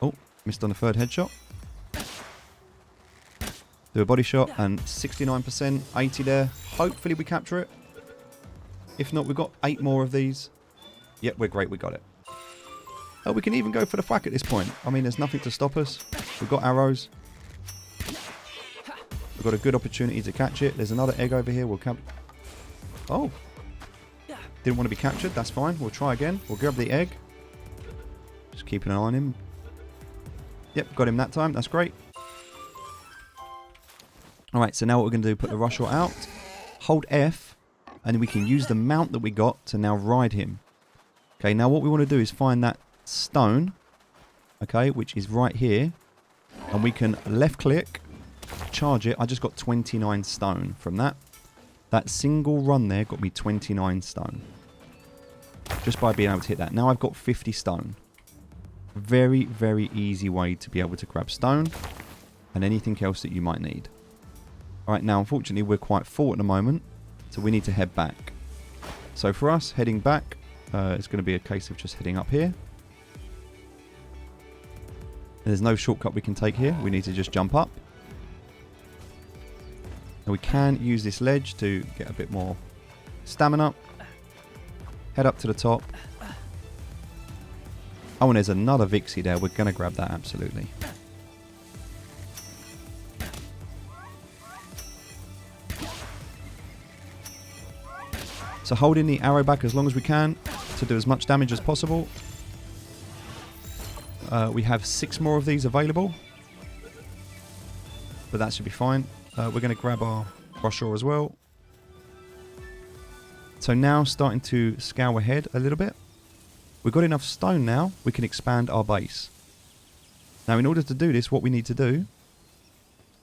Oh, missed on the third headshot. Do a body shot and 69%, 80 there. Hopefully we capture it. If not, we've got 8 more of these. Yep, we're great. We got it. Oh, we can even go for the whack at this point. I mean, there's nothing to stop us. We've got arrows. We've got a good opportunity to catch it. There's another egg over here. We'll cap. Oh. Didn't want to be captured. That's fine. We'll try again. We'll grab the egg. Just keeping an eye on him. Yep, got him that time. That's great. Alright, so now what we're going to do, put the Rusher out. Hold F, and we can use the mount that we got to now ride him. Okay, now what we want to do is find that stone, okay, which is right here. And we can left click, charge it. I just got 29 stone from that. That single run there got me 29 stone. Just by being able to hit that. Now I've got 50 stone. Very, very easy way to be able to grab stone and anything else that you might need. Alright, now unfortunately we're quite full at the moment, so we need to head back. So for us, heading back, it's going to be a case of just heading up here. There's no shortcut we can take here, we need to just jump up. And we can use this ledge to get a bit more stamina. Head up to the top. Oh, and there's another Vixie there. We're going to grab that, absolutely. So holding the arrow back as long as we can to do as much damage as possible. We have 6 more of these available. But that should be fine. We're going to grab our Rusher as well. So now starting to scale ahead a little bit. We've got enough stone now, we can expand our base. Now in order to do this, what we need to do,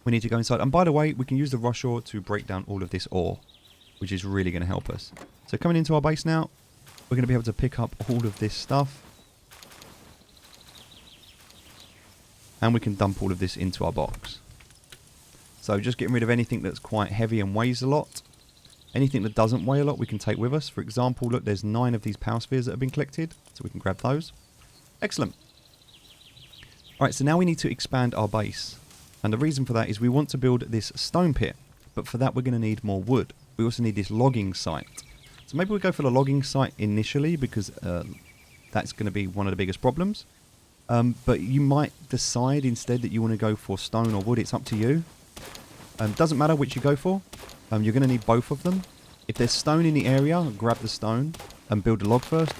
we need to go inside. And by the way, we can use the Rusher to break down all of this ore, which is really going to help us. So coming into our base now, we're going to be able to pick up all of this stuff. And we can dump all of this into our box. So just getting rid of anything that's quite heavy and weighs a lot. Anything that doesn't weigh a lot we can take with us. For example, look, there's 9 of these power spheres that have been collected. So we can grab those. Excellent. Alright, so now we need to expand our base. And the reason for that is we want to build this stone pit. But for that we're going to need more wood. We also need this logging site. So maybe we'll go for the logging site initially because that's going to be one of the biggest problems. But you might decide instead that you want to go for stone or wood. It's up to you. Doesn't matter which you go for. You're going to need both of them. If there's stone in the area, grab the stone and build the log first.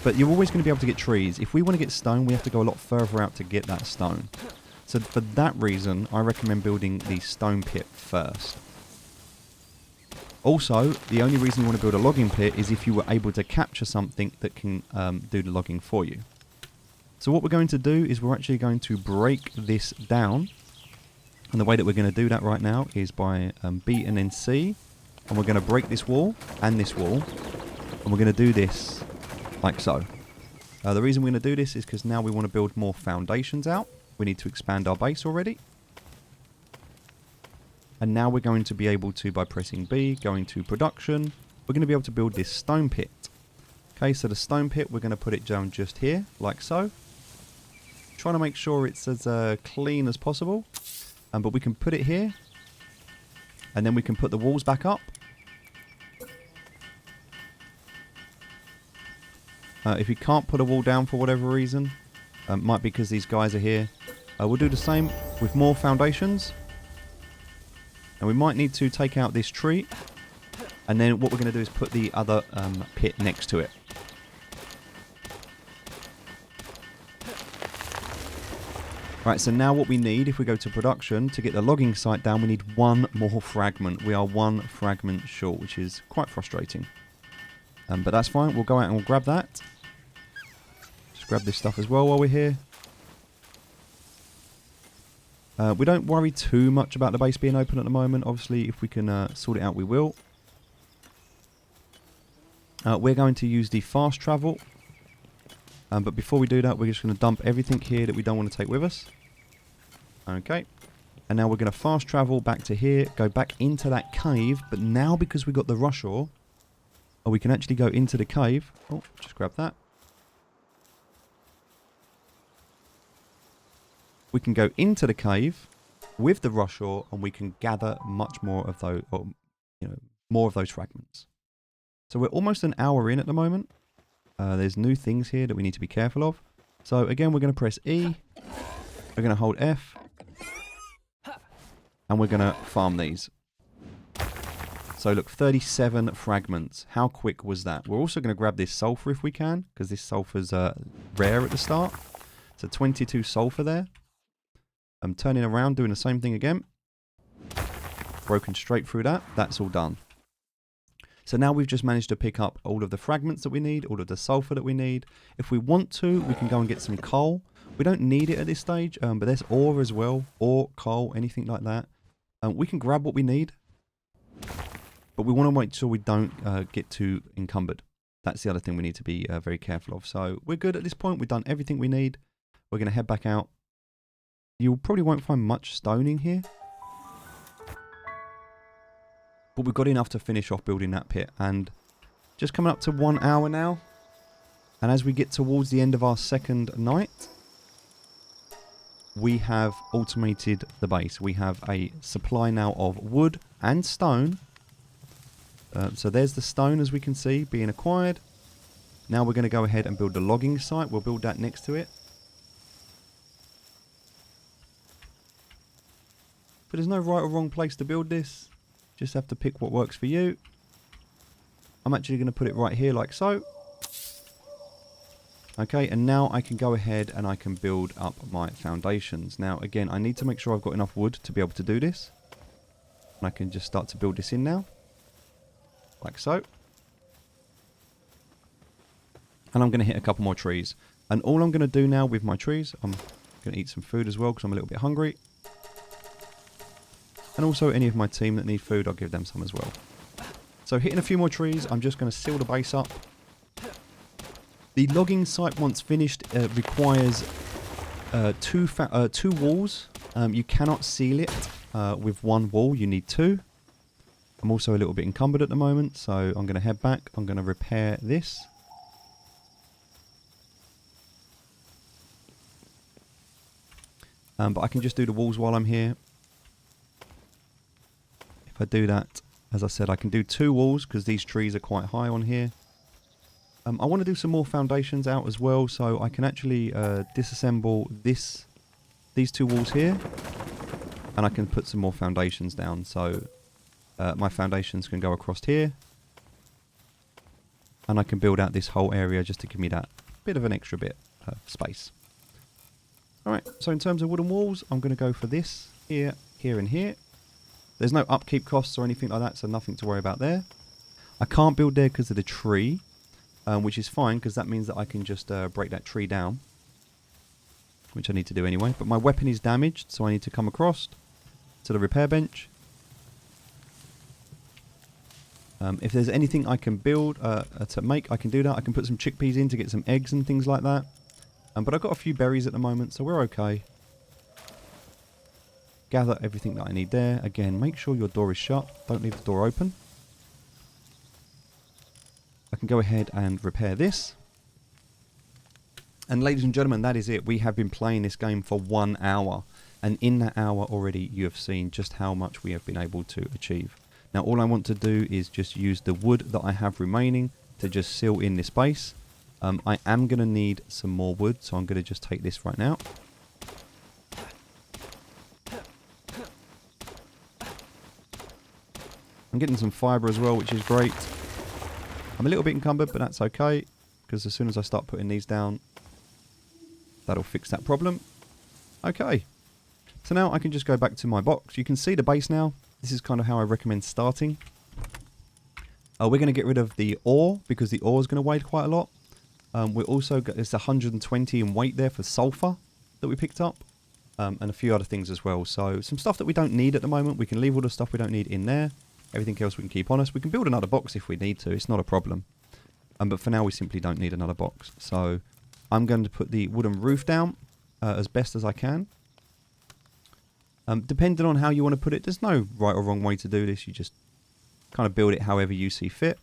But you're always going to be able to get trees. If we want to get stone, we have to go a lot further out to get that stone. So for that reason, I recommend building the stone pit first. Also, the only reason you want to build a logging pit is if you were able to capture something that can do the logging for you. So what we're going to do is we're actually going to break this down. And the way that we're going to do that right now is by B and then C. And we're going to break this wall and this wall. And we're going to do this like so. The reason we're going to do this is because now we want to build more foundations out. We need to expand our base already. And now we're going to be able to, by pressing B, going to production, we're going to be able to build this stone pit. Okay, so the stone pit, we're going to put it down just here, like so. Trying to make sure it's as clean as possible. But we can put it here. And then we can put the walls back up. If you can't put a wall down for whatever reason, might be because these guys are here. We'll do the same with more foundations. And we might need to take out this tree. And then what we're going to do is put the other pit next to it. Right, so now what we need, if we go to production, to get the logging site down, we need 1 more fragment. We are 1 fragment short, which is quite frustrating. But that's fine. We'll go out and we'll grab that. Just grab this stuff as well while we're here. We don't worry too much about the base being open at the moment. Obviously, if we can sort it out, we will. We're going to use the fast travel. But before we do that, we're just going to dump everything here that we don't want to take with us. Okay. And now we're going to fast travel back to here, go back into that cave. But now because we've got the Rusher, we can actually go into the cave. Oh, just grab that. We can go into the cave with the Rusher and we can gather much more of those, or, more of those fragments. So we're almost an hour in at the moment. There's new things here that we need to be careful of. So again, we're going to press E. We're going to hold F. And we're going to farm these. So look, 37 fragments. How quick was that? We're also going to grab this sulfur if we can, because this sulfur's rare at the start. So 22 sulfur there. I'm turning around, doing the same thing again. Broken straight through that. That's all done. So now we've just managed to pick up all of the fragments that we need, all of the sulfur that we need. If we want to, we can go and get some coal. We don't need it at this stage, but there's ore as well. Ore, coal, anything like that. We can grab what we need. But we want to make sure we don't get too encumbered. That's the other thing we need to be very careful of. So we're good at this point. We've done everything we need. We're going to head back out. You probably won't find much stoning here. But we've got enough to finish off building that pit. And just coming up to 1 hour now. And as we get towards the end of our second night, we have automated the base. We have a supply now of wood and stone. So there's the stone, as we can see, being acquired. Now we're going to go ahead and build the logging site. We'll build that next to it. But there's no right or wrong place to build this. Just have to pick what works for you. I'm actually going to put it right here like so. Okay, and now I can go ahead and I can build up my foundations. Now, again, I need to make sure I've got enough wood to be able to do this. And I can just start to build this in now. Like so. And I'm going to hit a couple more trees. And all I'm going to do now with my trees, I'm going to eat some food as well because I'm a little bit hungry. And also any of my team that need food, I'll give them some as well. So hitting a few more trees, I'm just going to seal the base up. The logging site, once finished, requires two walls. You cannot seal it with one wall. You need two. I'm also a little bit encumbered at the moment, so I'm going to head back. I'm going to repair this. But I can just do the walls while I'm here. If I do that, as I said, I can do 2 walls because these trees are quite high on here. I want to do some more foundations out as well, so I can actually disassemble these 2 walls here. And I can put some more foundations down, so my foundations can go across here. And I can build out this whole area just to give me that bit of an extra bit of space. Alright, so in terms of wooden walls, I'm going to go for this, here, here and here. There's no upkeep costs or anything like that, so nothing to worry about there. I can't build there because of the tree, which is fine because that means that I can just break that tree down. Which I need to do anyway. But my weapon is damaged, so I need to come across to the repair bench. If there's anything I can build to make, I can do that. I can put some chickpeas in to get some eggs and things like that. But I've got a few berries at the moment, so we're okay. Gather everything that I need there. Again, make sure your door is shut. Don't leave the door open. I can go ahead and repair this. And ladies and gentlemen, that is it. We have been playing this game for 1 hour. And in that hour already, you have seen just how much we have been able to achieve. Now, all I want to do is just use the wood that I have remaining to just seal in this base. I am going to need some more wood, so I'm going to just take this right now. I'm getting some fibre as well, which is great. I'm a little bit encumbered, but that's okay, because as soon as I start putting these down, that'll fix that problem. Okay, so now I can just go back to my box. You can see the base now. This is kind of how I recommend starting. We're going to get rid of the ore, because the ore is going to weigh quite a lot. We're also got this 120 in weight there for sulfur that we picked up, and a few other things as well. So some stuff that we don't need at the moment, we can leave all the stuff we don't need in there. Everything else we can keep on us. We can build another box if we need to. It's not a problem. But for now, we simply don't need another box. So I'm going to put the wooden roof down as best as I can. Depending on how you want to put it, there's no right or wrong way to do this. You just kind of build it however you see fit.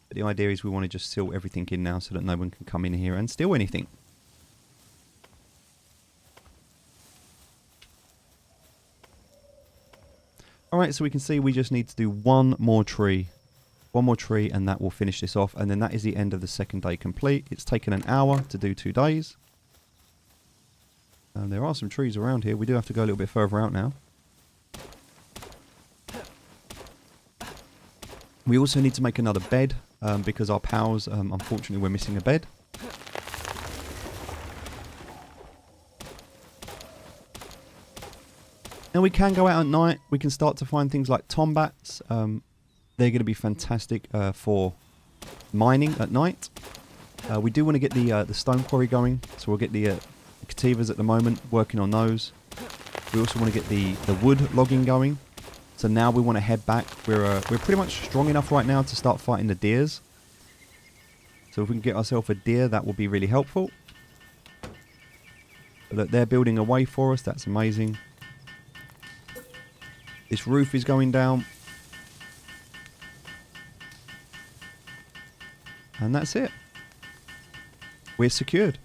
But the idea is we want to just seal everything in now so that no one can come in here and steal anything. Alright, so we can see we just need to do one more tree. One more tree and that will finish this off. And then that is the end of the second day complete. It's taken an hour to do 2 days. And there are some trees around here. We do have to go a little bit further out now. We also need to make another bed because our pals, unfortunately, we're missing a bed. Now we can go out at night. We can start to find things like tombats. They're going to be fantastic for mining at night. We do want to get the stone quarry going, so we'll get the cativas at the moment, working on those. We also want to get the wood logging going. So now we want to head back. We're pretty much strong enough right now to start fighting the deers. So if we can get ourselves a deer, that will be really helpful. But look, they're building a way for us. That's amazing. This roof is going down. And that's it. We're secured.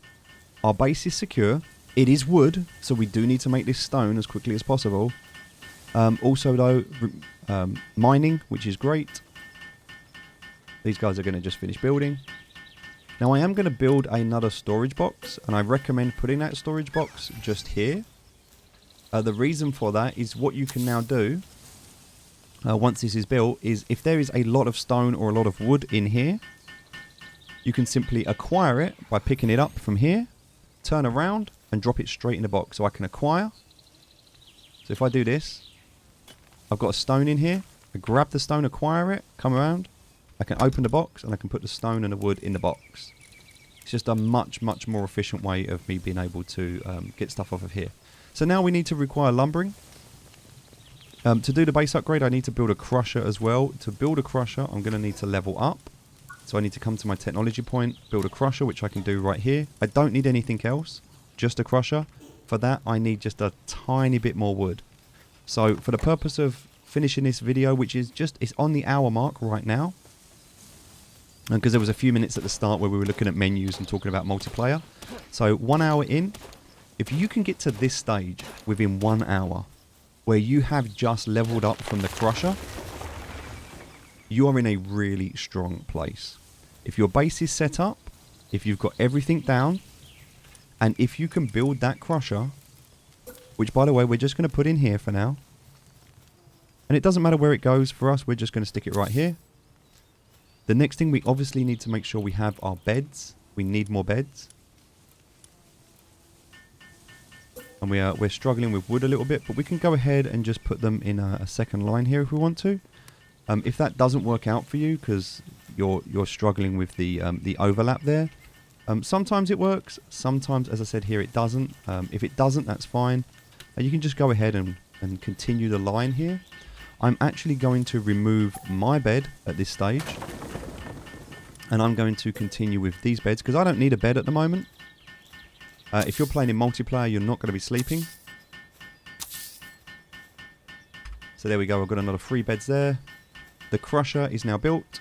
Our base is secure. It is wood, so we do need to make this stone as quickly as possible. Also, though, mining, which is great. These guys are going to just finish building. Now, I am going to build another storage box, and I recommend putting that storage box just here. The reason for that is what you can now do, once this is built, is if there is a lot of stone or a lot of wood in here, you can simply acquire it by picking it up from here, turn around, and drop it straight in the box. So I can acquire. So if I do this, I've got a stone in here. I grab the stone, acquire it, come around. I can open the box, and I can put the stone and the wood in the box. It's just a much, much more efficient way of me being able to get stuff off of here. So now we need to require lumbering. To do the base upgrade, I need to build a crusher as well. To build a crusher, I'm going to need to level up. So I need to come to my technology point, build a crusher, which I can do right here. I don't need anything else, just a crusher. For that, I need just a tiny bit more wood. So for the purpose of finishing this video, which is it's on the hour mark right now, because there was a few minutes at the start where we were looking at menus and talking about multiplayer. So 1 hour in, if you can get to this stage within 1 hour, where you have just leveled up from the crusher, you are in a really strong place. If your base is set up, if you've got everything down, and if you can build that crusher, which by the way, we're just going to put in here for now. And it doesn't matter where it goes for us, we're just going to stick it right here. The next thing, we obviously need to make sure we have our beds. We need more beds. And we're struggling with wood a little bit, but we can go ahead and just put them in a second line here if we want to. If that doesn't work out for you because you're struggling with the overlap there, sometimes it works. Sometimes, as I said here, it doesn't. If it doesn't, that's fine. You can just go ahead and continue the line here. I'm actually going to remove my bed at this stage. And I'm going to continue with these beds because I don't need a bed at the moment. If you're playing in multiplayer, you're not going to be sleeping. So there we go. I've got another 3 beds there. The crusher is now built.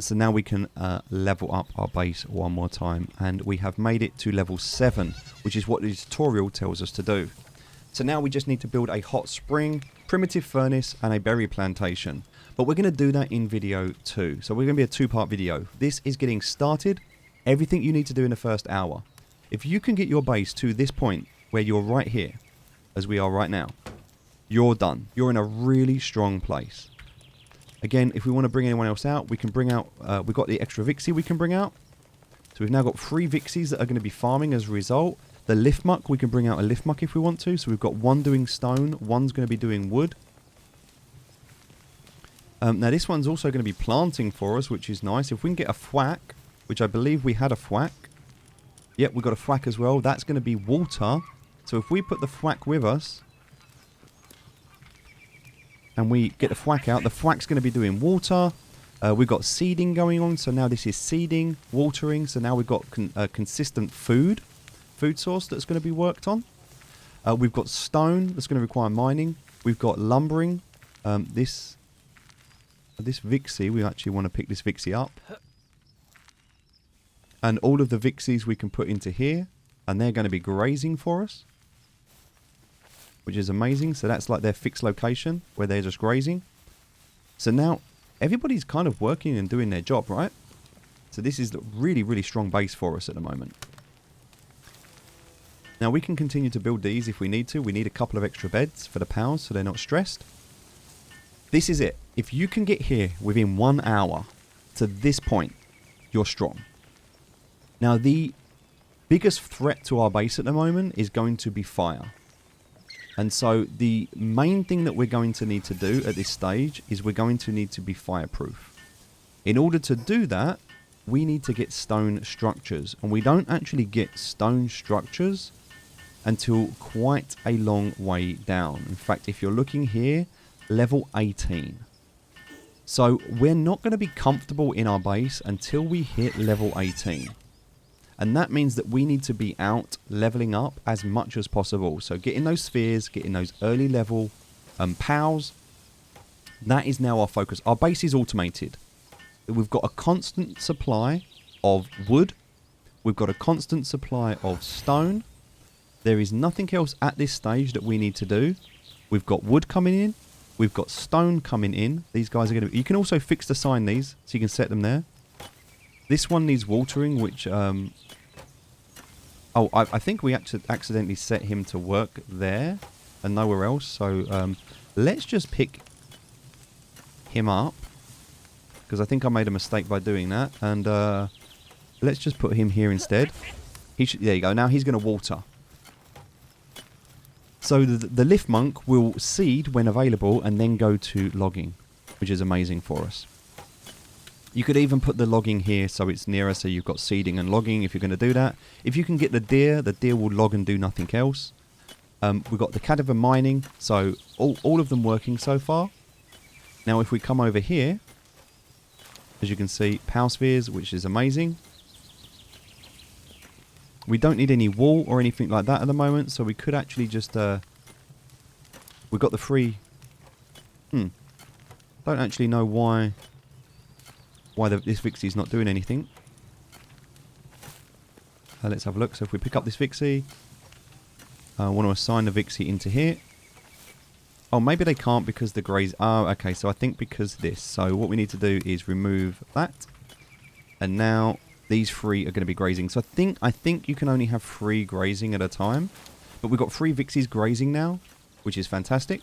So now we can level up our base one more time. And we have made it to level 7, which is what the tutorial tells us to do. So now we just need to build a hot spring, primitive furnace, and a berry plantation. But we're going to do that in video 2. So we're going to be a 2-part video. This is getting started. Everything you need to do in the first hour. If you can get your base to this point, where you're right here, as we are right now, you're done. You're in a really strong place. Again, if we want to bring anyone else out, we can bring out, we've got the extra Vixie we can bring out. So we've now got 3 Vixies that are going to be farming as a result. The lift muck, we can bring out a lift muck if we want to. So we've got 1 doing stone, 1's going to be doing wood. Now this one's also going to be planting for us, which is nice. If we can get a thwack, which I believe we had a thwack. Yep, we've got a thwack as well. That's going to be water. So if we put the thwack with us, and we get the thwack out, the thwack's going to be doing water. We've got seeding going on, so now this is seeding, watering. So now we've got a consistent food source that's going to be worked on. We've got stone that's going to require mining. We've got lumbering. This Vixie, we actually want to pick this Vixie up. And all of the Vixies we can put into here, and they're going to be grazing for us, which is amazing. So that's like their fixed location where they're just grazing. So now everybody's kind of working and doing their job, right? So this is a really, really strong base for us at the moment. Now we can continue to build these if we need to. We need a couple of extra beds for the pals so they're not stressed. This is it. If you can get here within 1 hour to this point, you're strong. Now, the biggest threat to our base at the moment is going to be fire. And so the main thing that we're going to need to do at this stage is we're going to need to be fireproof. In order to do that, we need to get stone structures. And we don't actually get stone structures until quite a long way down. In fact, if you're looking here, level 18. So we're not going to be comfortable in our base until we hit level 18. And that means that we need to be out leveling up as much as possible. So getting those spheres, getting those early level POWs, that is now our focus. Our base is automated. We've got a constant supply of wood. We've got a constant supply of stone. There is nothing else at this stage that we need to do. We've got wood coming in. We've got stone coming in. These guys are going to... You can also fix to sign these, so you can set them there. This one needs watering, which... I think we accidentally set him to work there and nowhere else. So let's just pick him up, because I think I made a mistake by doing that. And let's just put him here instead. There you go. Now he's going to water. So the lift monk will seed when available and then go to logging, which is amazing for us. You could even put the logging here so it's nearer, so you've got seeding and logging if you're going to do that. If you can get the deer will log and do nothing else. We've got the cadaver mining, so all of them working so far. Now if we come over here, as you can see, power spheres, which is amazing. We don't need any wool or anything like that at the moment, so we could actually just... we've got the free... Don't actually know why this Vixie's not doing anything. Let's have a look. So if we pick up this Vixie, I want to assign the Vixie into here. Oh, maybe they can't because the greys... Oh, okay, so I think because this. So what we need to do is remove that. And now... these 3 are going to be grazing. So I think you can only have 3 grazing at a time. But we've got 3 Vixies grazing now, which is fantastic.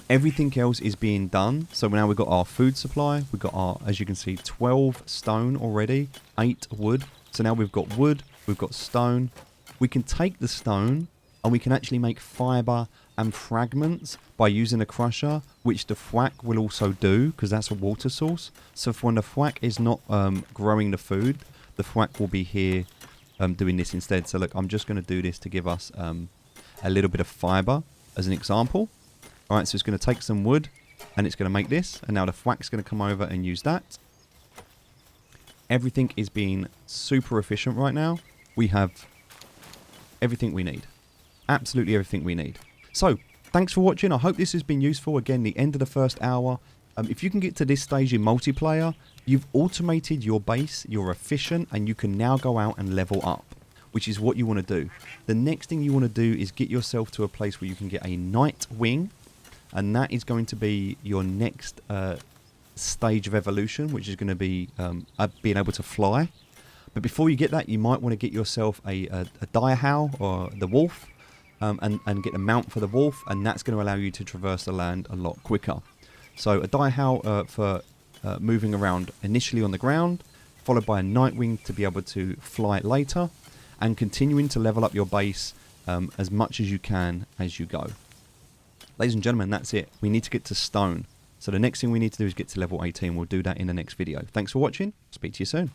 Everything else is being done. So now we've got our food supply. We've got our, as you can see, 12 stone already. 8 wood. So now we've got wood. We've got stone. We can take the stone and we can actually make fiber and fragments by using a crusher, which the thwack will also do, because that's a water source. So when the thwack is not growing the food, the thwack will be here doing this instead. So look, I'm just going to do this to give us a little bit of fiber as an example. Alright, so it's going to take some wood and it's going to make this, and now the thwack's going to come over and use that. Everything is being super efficient right now. We have everything we need. Absolutely everything we need. So, thanks for watching. I hope this has been useful. Again, the end of the first hour. If you can get to this stage in multiplayer, you've automated your base, you're efficient, and you can now go out and level up, which is what you want to do. The next thing you want to do is get yourself to a place where you can get a night wing, and that is going to be your next stage of evolution, which is going to be being able to fly. But before you get that, you might want to get yourself a dire howl or the wolf, and get a mount for the wolf, and that's going to allow you to traverse the land a lot quicker. So a dire howl for moving around initially on the ground, followed by a nightwing to be able to fly later, and continuing to level up your base as much as you can as you go. Ladies and gentlemen, that's it. We need to get to stone. So the next thing we need to do is get to level 18. We'll do that in the next video. Thanks for watching. Speak to you soon.